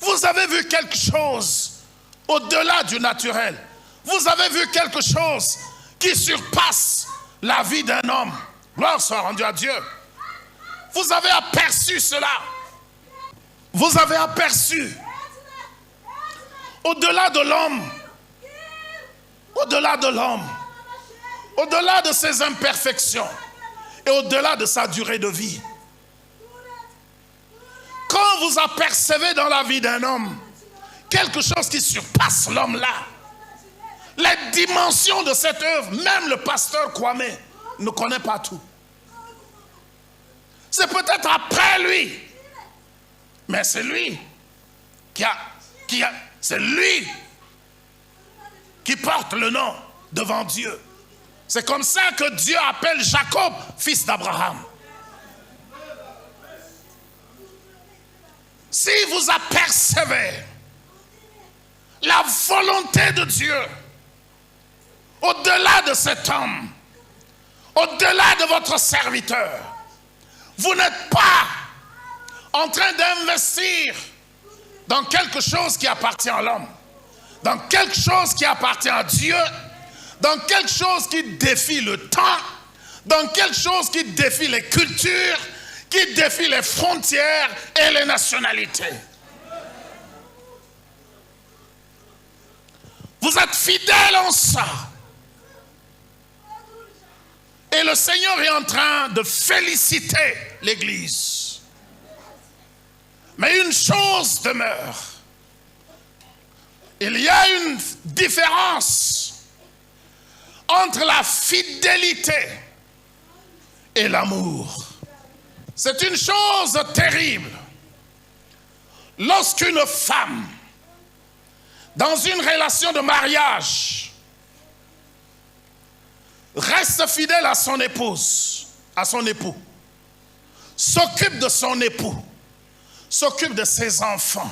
Vous avez vu quelque chose au-delà du naturel. Vous avez vu quelque chose qui surpasse la vie d'un homme. Gloire soit rendue à Dieu. Vous avez aperçu cela. Vous avez aperçu au-delà de l'homme, au-delà de l'homme, au-delà de ses imperfections et au-delà de sa durée de vie. Quand vous apercevez dans la vie d'un homme quelque chose qui surpasse l'homme-là, les dimensions de cette œuvre, même le pasteur Kwame ne connaît pas tout. C'est peut-être après lui. Mais c'est lui c'est lui qui porte le nom devant Dieu. C'est comme ça que Dieu appelle Jacob, fils d'Abraham. Si vous apercevez la volonté de Dieu au-delà de cet homme, au-delà de votre serviteur, vous n'êtes pas en train d'investir dans quelque chose qui appartient à l'homme, dans quelque chose qui appartient à Dieu, dans quelque chose qui défie le temps, dans quelque chose qui défie les cultures, qui défie les frontières et les nationalités. Vous êtes fidèles en ça. Et le Seigneur est en train de féliciter l'Église. Mais une chose demeure. Il y a une différence entre la fidélité et l'amour. C'est une chose terrible lorsqu'une femme, dans une relation de mariage, reste fidèle à son épouse, à son époux, s'occupe de son époux, s'occupe de ses enfants,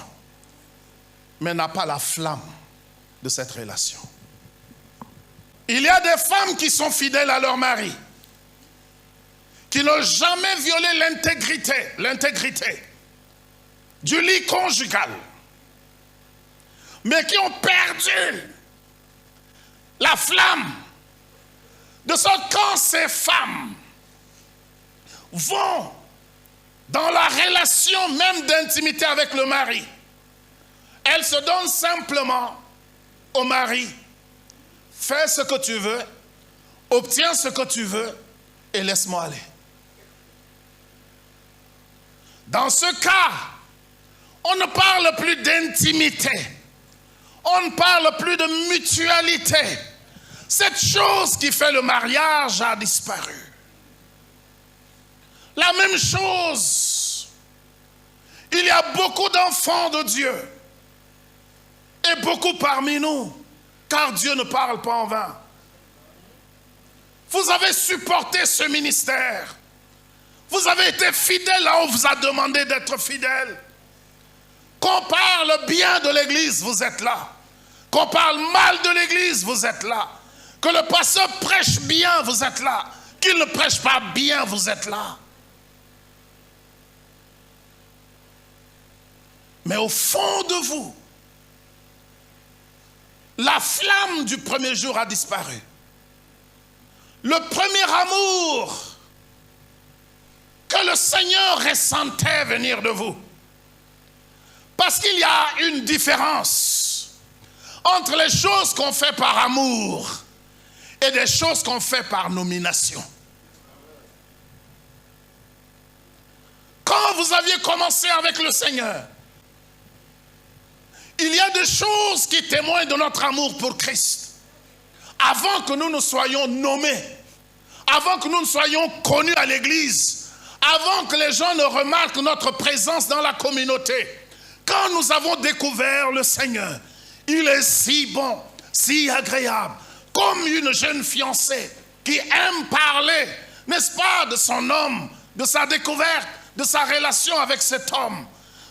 mais n'a pas la flamme de cette relation. Il y a des femmes qui sont fidèles à leur mari, qui n'ont jamais violé l'intégrité du lit conjugal, mais qui ont perdu la flamme. De sorte que quand ces femmes vont dans la relation même d'intimité avec le mari, elles se donnent simplement au mari. Fais ce que tu veux, obtiens ce que tu veux et laisse-moi aller. Dans ce cas, on ne parle plus d'intimité, on ne parle plus de mutualité. Cette chose qui fait le mariage a disparu. La même chose, il y a beaucoup d'enfants de Dieu et beaucoup parmi nous, car Dieu ne parle pas en vain. Vous avez supporté ce ministère. Vous avez été fidèle là où on vous a demandé d'être fidèle. Qu'on parle bien de l'Église, vous êtes là. Qu'on parle mal de l'Église, vous êtes là. Que le pasteur prêche bien, vous êtes là. Qu'il ne prêche pas bien, vous êtes là. Mais au fond de vous, la flamme du premier jour a disparu. Le premier amour que le Seigneur ressentait venir de vous. Parce qu'il y a une différence entre les choses qu'on fait par amour et des choses qu'on fait par nomination. Quand vous aviez commencé avec le Seigneur, il y a des choses qui témoignent de notre amour pour Christ. Avant que nous ne soyons nommés, avant que nous ne soyons connus à l'église, avant que les gens ne remarquent notre présence dans la communauté, quand nous avons découvert le Seigneur, il est si bon, si agréable, comme une jeune fiancée qui aime parler, n'est-ce pas, de son homme, de sa découverte, de sa relation avec cet homme.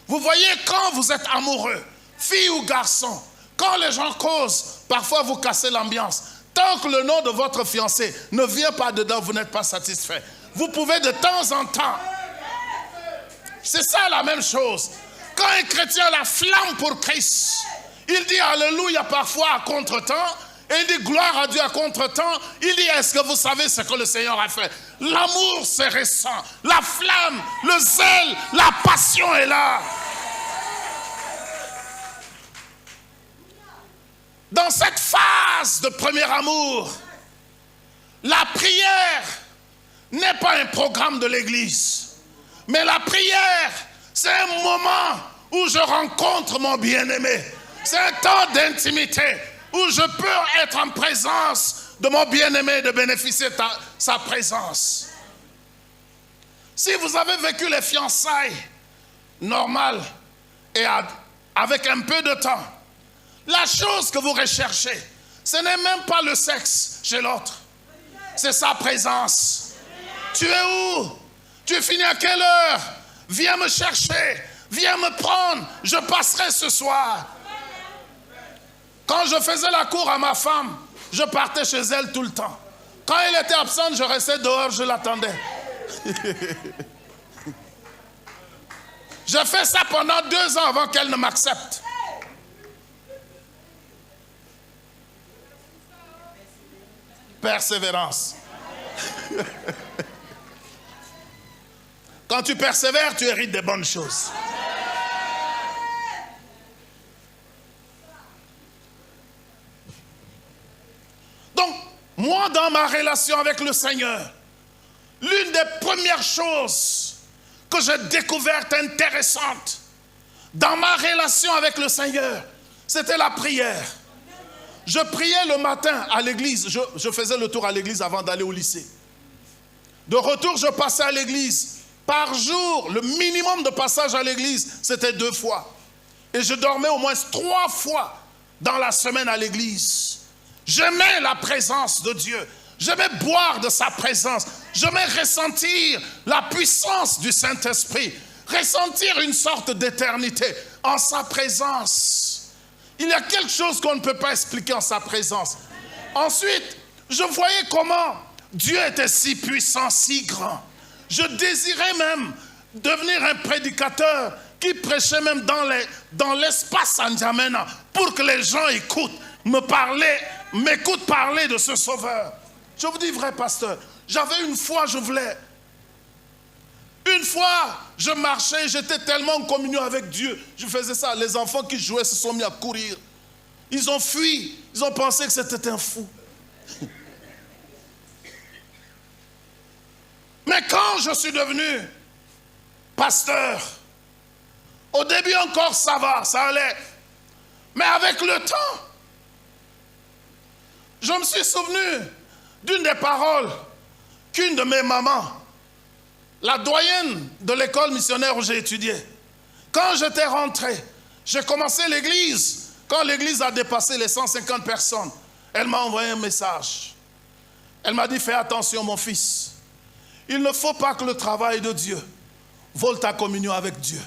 Vous voyez, quand vous êtes amoureux, fille ou garçon, quand les gens causent, parfois vous cassez l'ambiance. Tant que le nom de votre fiancé ne vient pas dedans, vous n'êtes pas satisfait. Vous pouvez de temps en temps. C'est ça la même chose. Quand un chrétien a la flamme pour Christ, il dit alléluia parfois à contre-temps, et il dit gloire à Dieu à contre-temps. Il dit, est-ce que vous savez ce que le Seigneur a fait? L'amour c'est récent, la flamme, le zèle, la passion est là. Dans cette phase de premier amour, la prière n'est pas un programme de l'église, mais la prière, c'est un moment où je rencontre mon bien-aimé. C'est un temps d'intimité où je peux être en présence de mon bien-aimé, de bénéficier de sa présence. Si vous avez vécu les fiançailles normales et avec un peu de temps, la chose que vous recherchez, ce n'est même pas le sexe chez l'autre. C'est sa présence. Tu es où? Tu finis à quelle heure? Viens me chercher. Viens me prendre. Je passerai ce soir. Quand je faisais la cour à ma femme, je partais chez elle tout le temps. Quand elle était absente, je restais dehors, je l'attendais. J'ai fait ça pendant 2 ans avant qu'elle ne m'accepte. Persévérance. Quand tu persévères, tu hérites des bonnes choses. Donc, moi, dans ma relation avec le Seigneur, l'une des premières choses que j'ai découvertes intéressantes dans ma relation avec le Seigneur, c'était la prière. Je priais le matin à l'église. Je faisais le tour à l'église avant d'aller au lycée. De retour, je passais à l'église. Par jour, le minimum de passage à l'église, c'était 2 fois. Et je dormais au moins 3 fois dans la semaine à l'église. J'aimais la présence de Dieu. J'aimais boire de sa présence. J'aimais ressentir la puissance du Saint-Esprit. Ressentir une sorte d'éternité en sa présence. Il y a quelque chose qu'on ne peut pas expliquer en sa présence. Ensuite, je voyais comment Dieu était si puissant, si grand. Je désirais même devenir un prédicateur qui prêchait même dans l'espace N'Djamena pour que les gens m'écoutent parler de ce Sauveur. Je vous dis vrai, pasteur, j'avais une foi, je voulais. Une fois, je marchais, j'étais tellement en communion avec Dieu. Je faisais ça. Les enfants qui jouaient se sont mis à courir. Ils ont fui. Ils ont pensé que c'était un fou. Mais quand je suis devenu pasteur, au début encore ça va, ça allait. Mais avec le temps, je me suis souvenu d'une des paroles qu'une de mes mamans, la doyenne de l'école missionnaire où j'ai étudié, quand j'étais rentré, j'ai commencé l'église. Quand l'église a dépassé les 150 personnes, elle m'a envoyé un message. Elle m'a dit, fais attention mon fils. Il ne faut pas que le travail de Dieu vole ta communion avec Dieu.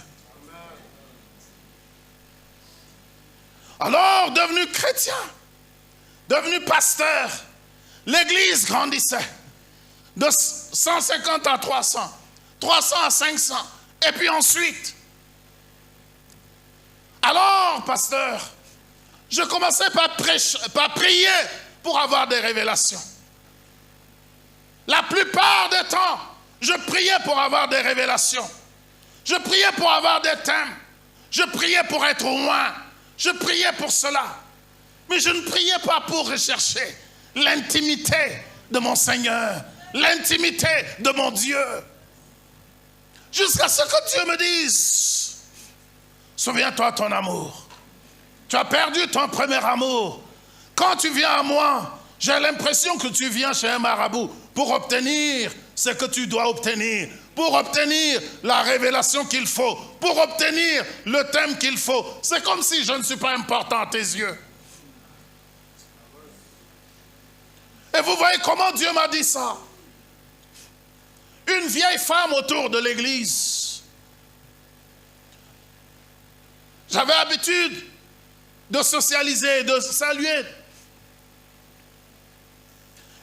Alors, devenu chrétien, devenu pasteur, l'église grandissait de 150 à 300, 300 à 500, et puis ensuite. Alors, pasteur, je commençais par prier pour avoir des révélations. La plupart du temps, je priais pour avoir des révélations. Je priais pour avoir des thèmes. Je priais pour être loin. Je priais pour cela. Mais je ne priais pas pour rechercher l'intimité de mon Seigneur, l'intimité de mon Dieu. Jusqu'à ce que Dieu me dise, souviens-toi de ton amour. Tu as perdu ton premier amour. Quand tu viens à moi, j'ai l'impression que tu viens chez un marabout pour obtenir ce que tu dois obtenir, pour obtenir la révélation qu'il faut, pour obtenir le thème qu'il faut. C'est comme si je ne suis pas important à tes yeux. Et vous voyez comment Dieu m'a dit ça. Une vieille femme autour de l'église. J'avais l'habitude de socialiser, de saluer.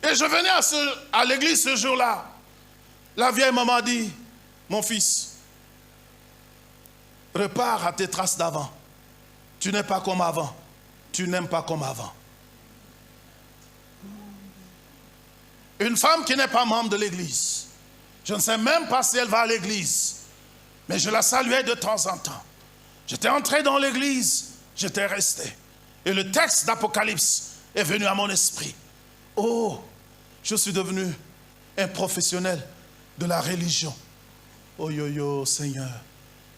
Et je venais à l'église ce jour-là. La vieille maman dit, mon fils, repars à tes traces d'avant. Tu n'es pas comme avant. Tu n'aimes pas comme avant. Une femme qui n'est pas membre de l'église. Je ne sais même pas si elle va à l'église. Mais je la saluais de temps en temps. J'étais entré dans l'église, j'étais resté. Et le texte d'Apocalypse est venu à mon esprit. Oh, je suis devenu un professionnel de la religion. Oh yo yo, Seigneur.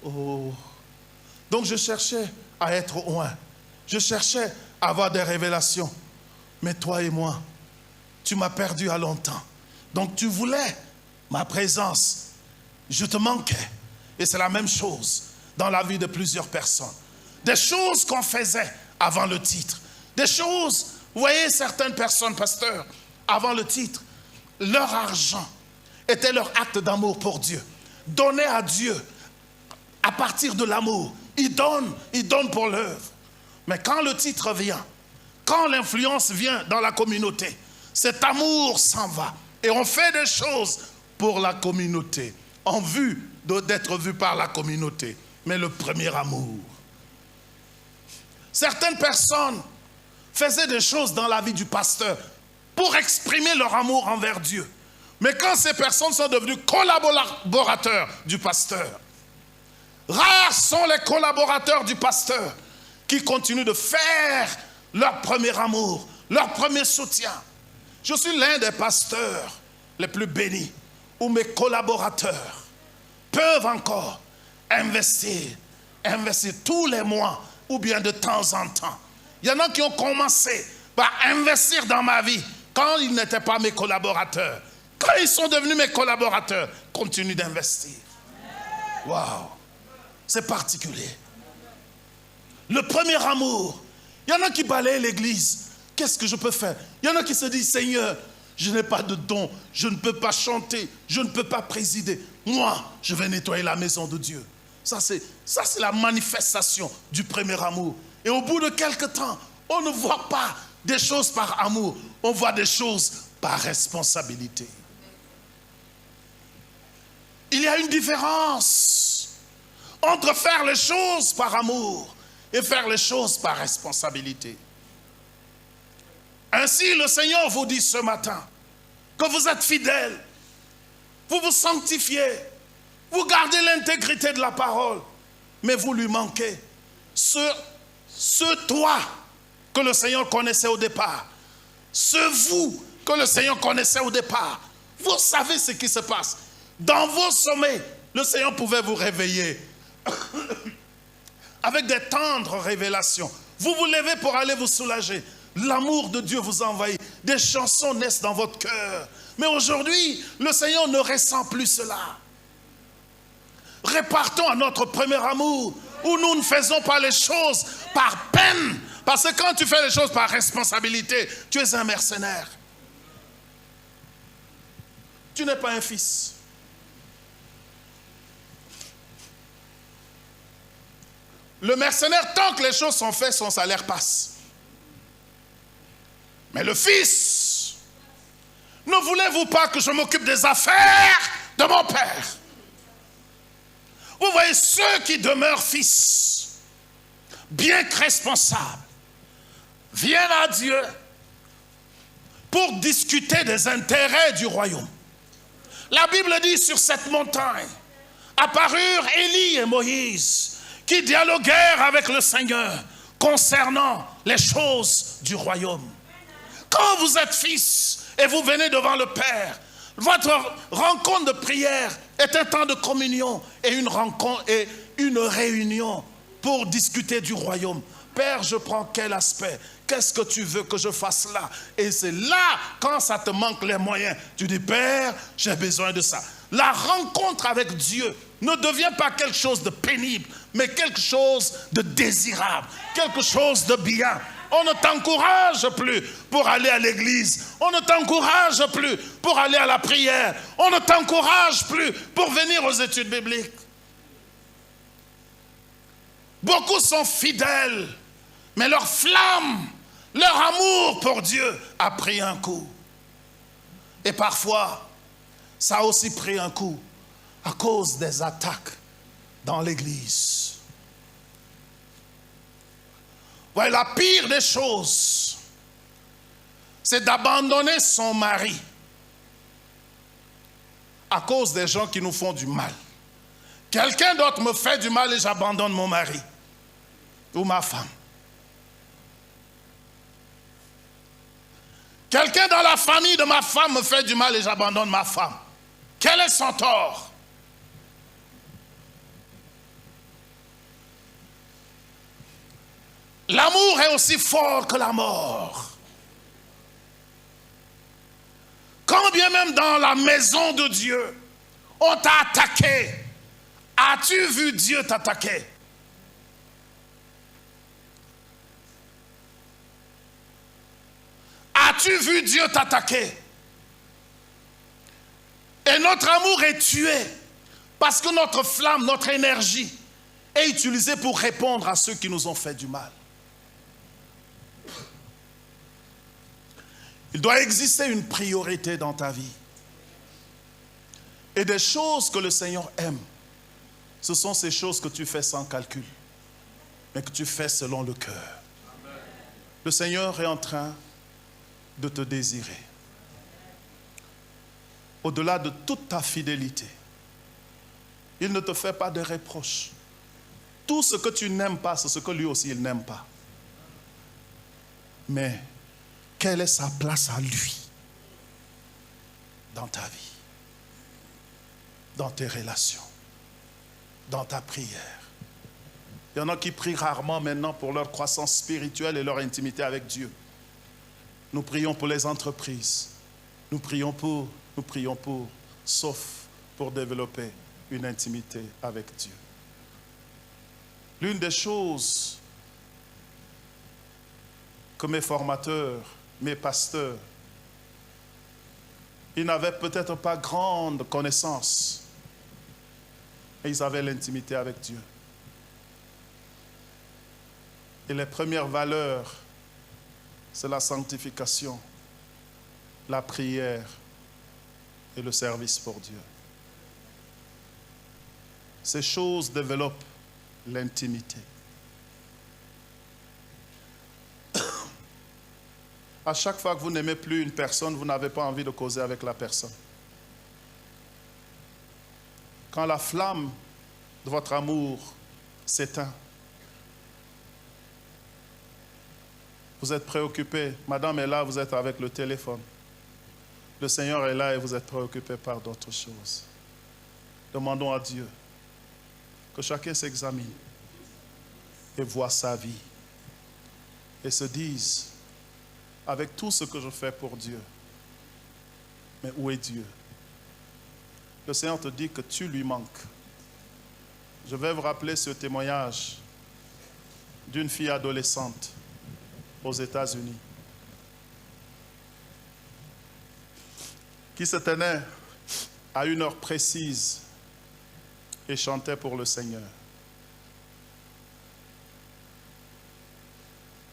Oh. Donc je cherchais à être loin. Je cherchais à avoir des révélations. Mais toi et moi, tu m'as perdu à longtemps. Donc tu voulais ma présence. je te manquais. Et c'est la même chose dans la vie de plusieurs personnes. Des choses qu'on faisait avant le titre. Des choses, vous voyez certaines personnes, pasteurs, avant le titre, leur argent était leur acte d'amour pour Dieu. Donner à Dieu à partir de l'amour. Ils donnent pour l'œuvre. Mais quand le titre vient, quand l'influence vient dans la communauté, cet amour s'en va. Et on fait des choses pour la communauté, en vue d'être vu par la communauté. Mais le premier amour. Certaines personnes faisaient des choses dans la vie du pasteur pour exprimer leur amour envers Dieu. Mais quand ces personnes sont devenues collaborateurs du pasteur, rares sont les collaborateurs du pasteur qui continuent de faire leur premier amour, leur premier soutien. Je suis l'un des pasteurs les plus bénis où mes collaborateurs peuvent encore investir tous les mois ou bien de temps en temps. Il y en a qui ont commencé par investir dans ma vie quand ils n'étaient pas mes collaborateurs. Quand ils sont devenus mes collaborateurs, continuent d'investir. Waouh! C'est particulier. Le premier amour. Il y en a qui balayent l'église. Qu'est-ce que je peux faire? Il y en a qui se disent, Seigneur, je n'ai pas de don, je ne peux pas chanter, je ne peux pas présider. Moi, je vais nettoyer la maison de Dieu. Ça, c'est la manifestation du premier amour. Et au bout de quelques temps, on ne voit pas des choses par amour, on voit des choses par responsabilité. Il y a une différence entre faire les choses par amour et faire les choses par responsabilité. Ainsi, le Seigneur vous dit ce matin que vous êtes fidèles, vous vous sanctifiez, vous gardez l'intégrité de la parole, mais vous lui manquez. Ce toi que le Seigneur connaissait au départ, ce vous que le Seigneur connaissait au départ, vous savez ce qui se passe. Dans vos sommets, le Seigneur pouvait vous réveiller avec des tendres révélations. Vous vous levez pour aller vous soulager. L'amour de Dieu vous envahit. Des chansons naissent dans votre cœur. Mais aujourd'hui, le Seigneur ne ressent plus cela. Repartons à notre premier amour, où nous ne faisons pas les choses par peine. Parce que quand tu fais les choses par responsabilité, tu es un mercenaire. Tu n'es pas un fils. Le mercenaire, tant que les choses sont faites, son salaire passe. Mais le fils, ne voulez-vous pas que je m'occupe des affaires de mon père? Vous voyez, ceux qui demeurent fils, bien que responsables, viennent à Dieu pour discuter des intérêts du royaume. La Bible dit, sur cette montagne apparurent Élie et Moïse, qui dialoguèrent avec le Seigneur concernant les choses du royaume. Quand vous êtes fils et vous venez devant le Père, votre rencontre de prière est un temps de communion et une rencontre et une réunion pour discuter du royaume. Père, je prends quel aspect? Qu'est-ce que tu veux que je fasse là? Et c'est là, quand ça te manque les moyens, tu dis, Père, j'ai besoin de ça. La rencontre avec Dieu ne devient pas quelque chose de pénible, mais quelque chose de désirable, quelque chose de bien. On ne t'encourage plus pour aller à l'église. On ne t'encourage plus pour aller à la prière. On ne t'encourage plus pour venir aux études bibliques. Beaucoup sont fidèles, mais leur flamme, leur amour pour Dieu a pris un coup. Et parfois, ça a aussi pris un coup à cause des attaques dans l'église. Ouais, la pire des choses, c'est d'abandonner son mari à cause des gens qui nous font du mal. Quelqu'un d'autre me fait du mal et j'abandonne mon mari ou ma femme. Quelqu'un dans la famille de ma femme me fait du mal et j'abandonne ma femme. Quel est son tort? L'amour est aussi fort que la mort. Quand bien même dans la maison de Dieu, on t'a attaqué. As-tu vu Dieu t'attaquer? As-tu vu Dieu t'attaquer? Et notre amour est tué parce que notre flamme, notre énergie est utilisée pour répondre à ceux qui nous ont fait du mal. Il doit exister une priorité dans ta vie. Et des choses que le Seigneur aime, ce sont ces choses que tu fais sans calcul, mais que tu fais selon le cœur. Le Seigneur est en train de te désirer. Au-delà de toute ta fidélité, il ne te fait pas de reproches. Tout ce que tu n'aimes pas, c'est ce que lui aussi il n'aime pas. Mais quelle est sa place à lui dans ta vie, dans tes relations, dans ta prière? Il y en a qui prient rarement maintenant pour leur croissance spirituelle et leur intimité avec Dieu. Nous prions pour les entreprises. Nous prions pour, sauf pour développer une intimité avec Dieu. L'une des choses que mes formateurs, mes pasteurs, ils n'avaient peut-être pas grande connaissance, et ils avaient l'intimité avec Dieu. Et les premières valeurs, c'est la sanctification, la prière et le service pour Dieu. Ces choses développent l'intimité. À chaque fois que vous n'aimez plus une personne, vous n'avez pas envie de causer avec la personne. Quand la flamme de votre amour s'éteint, vous êtes préoccupé. Madame est là, vous êtes avec le téléphone. Le Seigneur est là et vous êtes préoccupé par d'autres choses. Demandons à Dieu que chacun s'examine et voit sa vie et se dise, avec tout ce que je fais pour Dieu, mais où est Dieu? Le Seigneur te dit que tu lui manques. Je vais vous rappeler ce témoignage d'une fille adolescente aux États-Unis qui se tenait à une heure précise et chantait pour le Seigneur.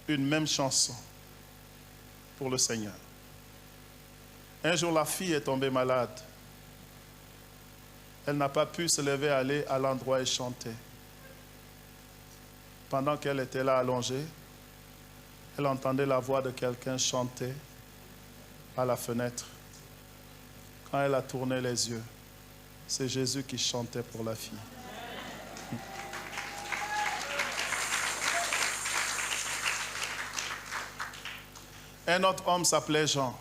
Une même chanson pour le Seigneur. Un jour, la fille est tombée malade. Elle n'a pas pu se lever, aller à l'endroit et chanter. Pendant qu'elle était là allongée, elle entendait la voix de quelqu'un chanter à la fenêtre. Quand elle a tourné les yeux, c'est Jésus qui chantait pour la fille. Un autre homme s'appelait Jean.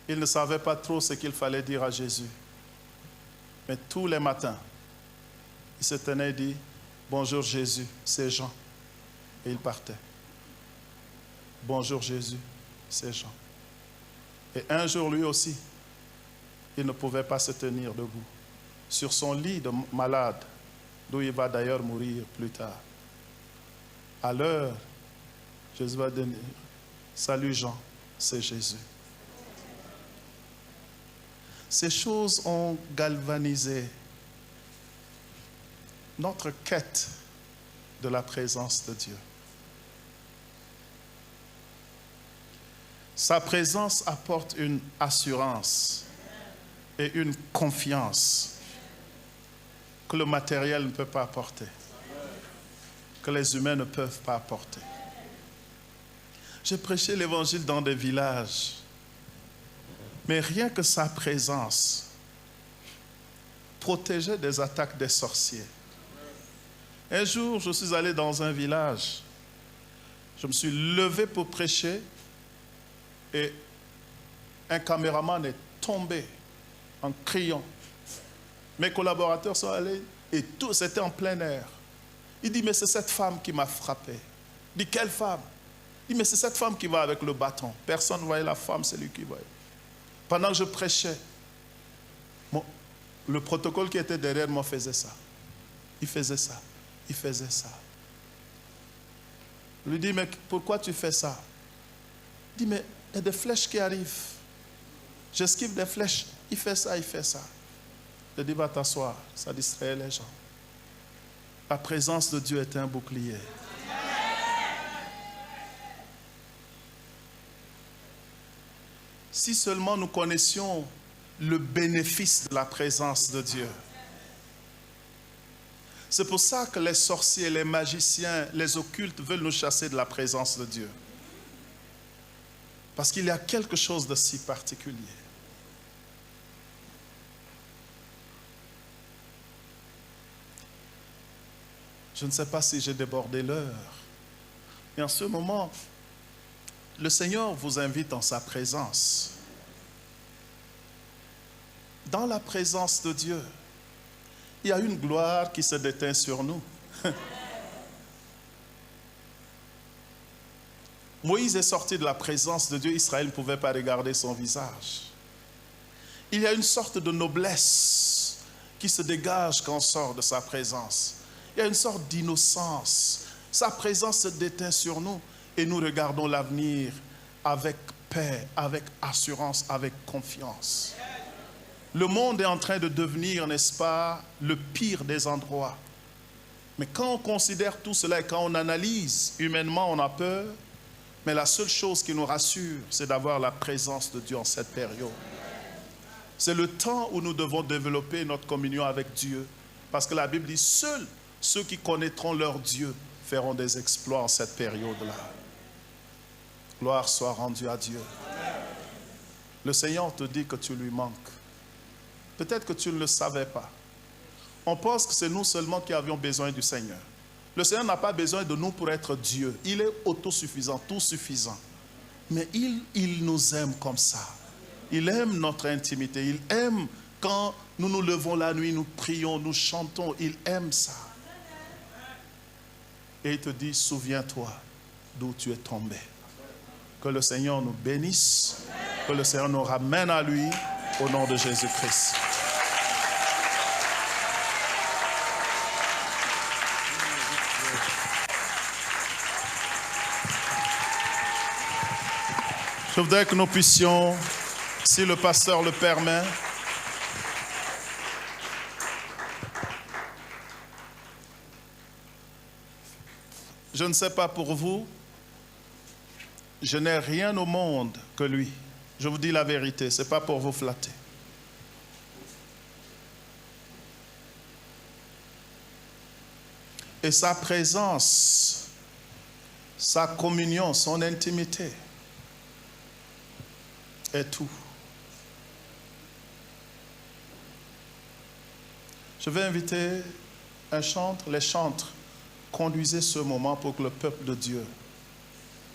Il ne savait pas trop ce qu'il fallait dire à Jésus. Mais tous les matins, il se tenait et dit, « Bonjour Jésus, c'est Jean. » Et il partait. « Bonjour Jésus, c'est Jean. » Et un jour, lui aussi, il ne pouvait pas se tenir debout. Sur son lit de malade, d'où il va d'ailleurs mourir plus tard. À l'heure, Jésus va dire, « Salut Jean, c'est Jésus. » Ces choses ont galvanisé notre quête de la présence de Dieu. Sa présence apporte une assurance et une confiance que le matériel ne peut pas apporter, que les humains ne peuvent pas apporter. J'ai prêché l'évangile dans des villages, mais rien que sa présence protégeait des attaques des sorciers. Un jour, je suis allé dans un village. Je me suis levé pour prêcher et un caméraman est tombé en criant. Mes collaborateurs sont allés et tout, c'était en plein air. Il dit, mais c'est cette femme qui m'a frappé. Il dit, quelle femme? Il dit, mais c'est cette femme qui va avec le bâton. Personne ne voyait la femme, c'est lui qui voyait. Pendant que je prêchais, Le protocole qui était derrière moi faisait ça. Il faisait ça. Il faisait ça. Je lui dis, mais pourquoi tu fais ça? Il dit, mais il y a des flèches qui arrivent. J'esquive des flèches. Il fait ça, il fait ça. Je dis, va t'asseoir. Ça distrait les gens. La présence de Dieu est un bouclier. Si seulement nous connaissions le bénéfice de la présence de Dieu. C'est pour ça que les sorciers, les magiciens, les occultes veulent nous chasser de la présence de Dieu. Parce qu'il y a quelque chose de si particulier. Je ne sais pas si j'ai débordé l'heure. Mais en ce moment, le Seigneur vous invite en sa présence. Dans la présence de Dieu, il y a une gloire qui se déteint sur nous. Moïse est sorti de la présence de Dieu. Israël ne pouvait pas regarder son visage. Il y a une sorte de noblesse qui se dégage quand on sort de sa présence. Il y a une sorte d'innocence. Sa présence se déteint sur nous et nous regardons l'avenir avec paix, avec assurance, avec confiance. Le monde est en train de devenir, n'est-ce pas, le pire des endroits. Mais quand on considère tout cela et quand on analyse humainement, on a peur. Mais la seule chose qui nous rassure, c'est d'avoir la présence de Dieu en cette période. C'est le temps où nous devons développer notre communion avec Dieu. Parce que la Bible dit, seuls ceux qui connaîtront leur Dieu feront des exploits en cette période-là. Gloire soit rendue à Dieu. Le Seigneur te dit que tu lui manques. Peut-être que tu ne le savais pas. On pense que c'est nous seulement qui avions besoin du Seigneur. Le Seigneur n'a pas besoin de nous pour être Dieu. Il est autosuffisant, tout suffisant. Mais il nous aime comme ça. Il aime notre intimité. Il aime quand nous nous levons la nuit, nous prions, nous chantons. Il aime ça. Et il te dit, souviens-toi d'où tu es tombé. Que le Seigneur nous bénisse. Que le Seigneur nous ramène à lui au nom de Jésus-Christ. Je voudrais que nous puissions, si le pasteur le permet, je ne sais pas pour vous, je n'ai rien au monde que lui. Je vous dis la vérité, ce n'est pas pour vous flatter. Et sa présence, sa communion, son intimité est tout. Je vais inviter un chantre, les chantres, conduisez ce moment pour que le peuple de Dieu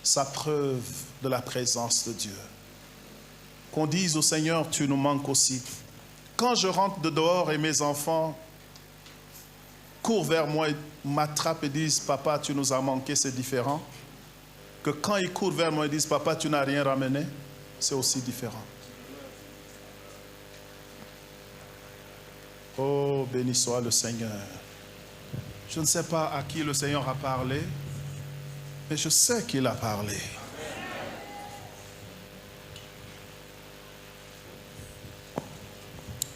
s'approuve de la présence de Dieu. Qu'on dise au Seigneur, tu nous manques aussi. Quand je rentre de dehors et mes enfants courent vers moi, m'attrapent et disent, papa, tu nous as manqué, c'est différent. Que quand ils courent vers moi et disent, papa, tu n'as rien ramené, c'est aussi différent. Oh, béni soit le Seigneur. Je ne sais pas à qui le Seigneur a parlé, mais je sais qu'il a parlé.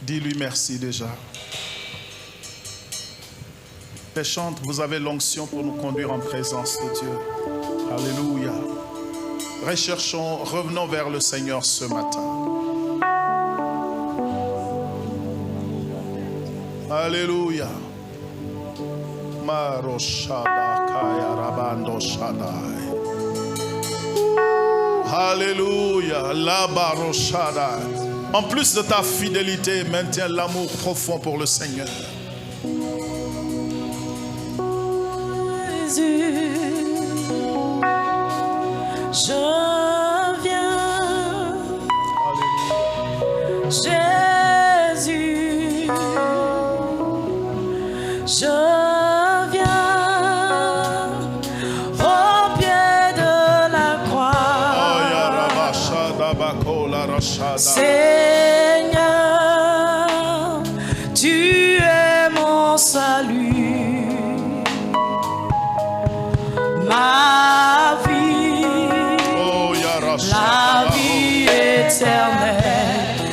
Dis-lui merci déjà. Les chantres, vous avez l'onction pour nous conduire en présence de Dieu. Alléluia. Recherchons, revenons vers le Seigneur ce matin. Alléluia. Alléluia. En plus de ta fidélité, maintiens l'amour profond pour le Seigneur. Je viens, Jésus, je viens au pied de la croix. Seigneur,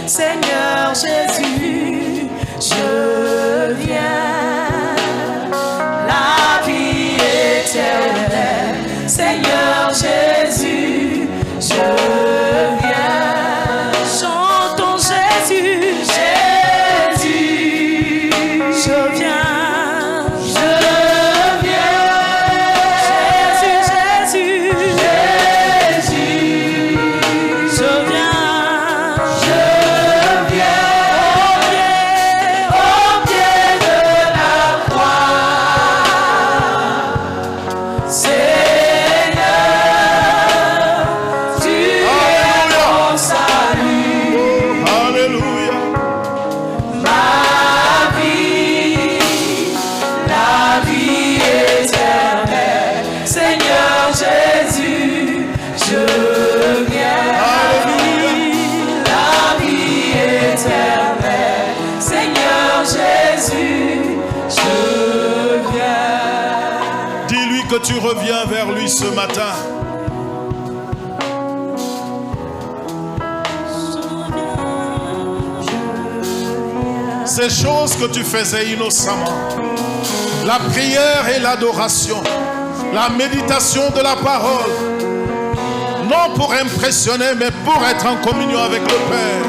Seigneur Jésus, je viens. La vie éternelle, Seigneur Jésus, je viens. Chantons Jésus, Jésus, je viens. Que tu reviens vers lui ce matin. Ces choses que tu faisais innocemment, la prière et l'adoration, la méditation de la parole, non pour impressionner, mais pour être en communion avec le Père.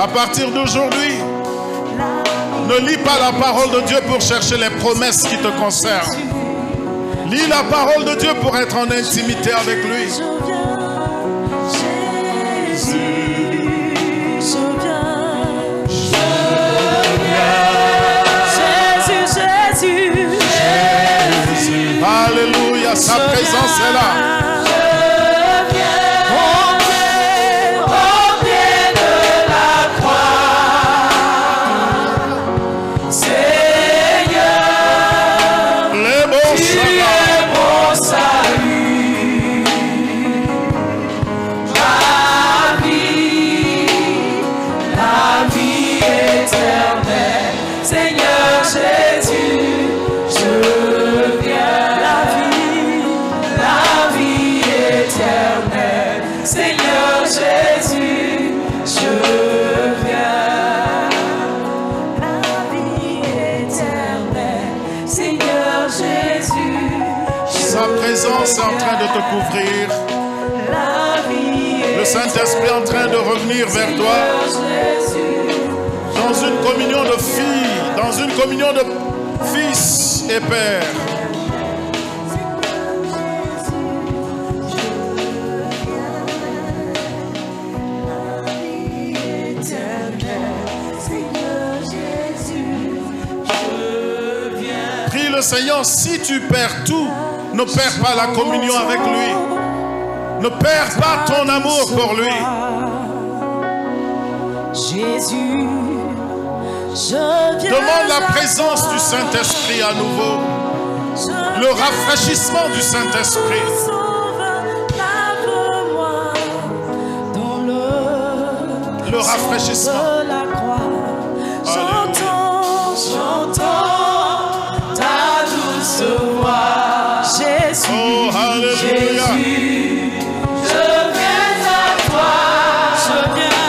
À partir d'aujourd'hui, ne lis pas la parole de Dieu pour chercher les promesses qui te concernent. Lis la parole de Dieu pour être en intimité avec lui. Jésus. Alléluia, sa présence est là. C'est en train de te couvrir. Le Saint-Esprit est en train de revenir vers toi dans une communion de filles, dans une communion de fils et pères. Prie le Seigneur, si tu perds tout, ne perds pas la communion avec lui. Ne perds pas ton amour pour lui. Jésus, je viens. Demande la présence du Saint-Esprit à nouveau. Le rafraîchissement du Saint-Esprit. Le rafraîchissement. J'entends ta douce voix. Jésus, oh, alléluia. Jésus, je viens à toi, je viens,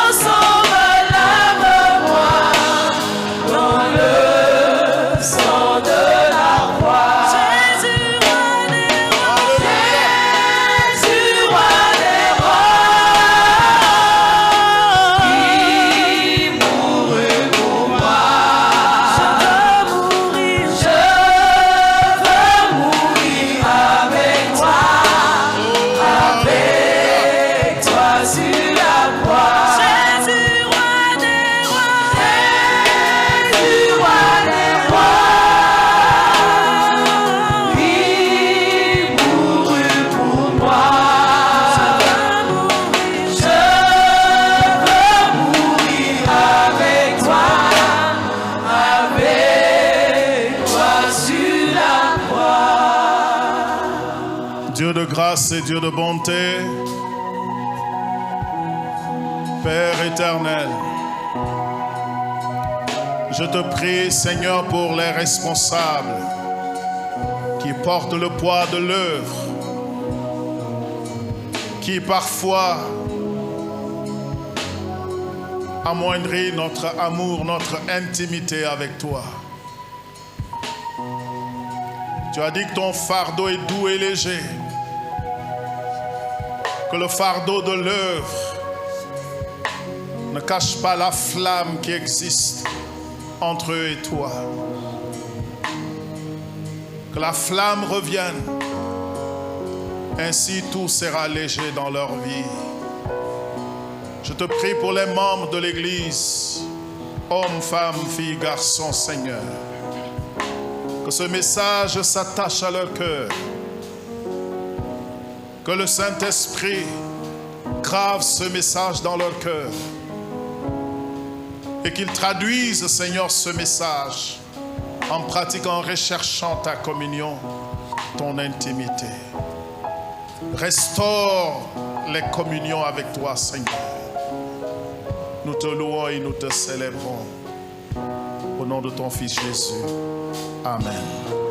ensemble lave-moi dans le sang de la croix. Jésus, roi des rois, Jésus, roi des rois, qui mourut pour moi. Dieu de grâce et Dieu de bonté, Père éternel, je te prie, Seigneur, pour les responsables qui porte le poids de l'œuvre, qui parfois amoindrit notre amour, notre intimité avec toi. Tu as dit que ton fardeau est doux et léger, que le fardeau de l'œuvre ne cache pas la flamme qui existe entre eux et toi. Que la flamme revienne, ainsi tout sera léger dans leur vie. Je te prie pour les membres de l'Église, hommes, femmes, filles, garçons, Seigneur. Que ce message s'attache à leur cœur. Que le Saint-Esprit grave ce message dans leur cœur. Et qu'il traduise, Seigneur, ce message en pratiquant, en recherchant ta communion, ton intimité. Restaure les communions avec toi, Seigneur. Nous te louons et nous te célébrons. Au nom de ton Fils Jésus. Amen.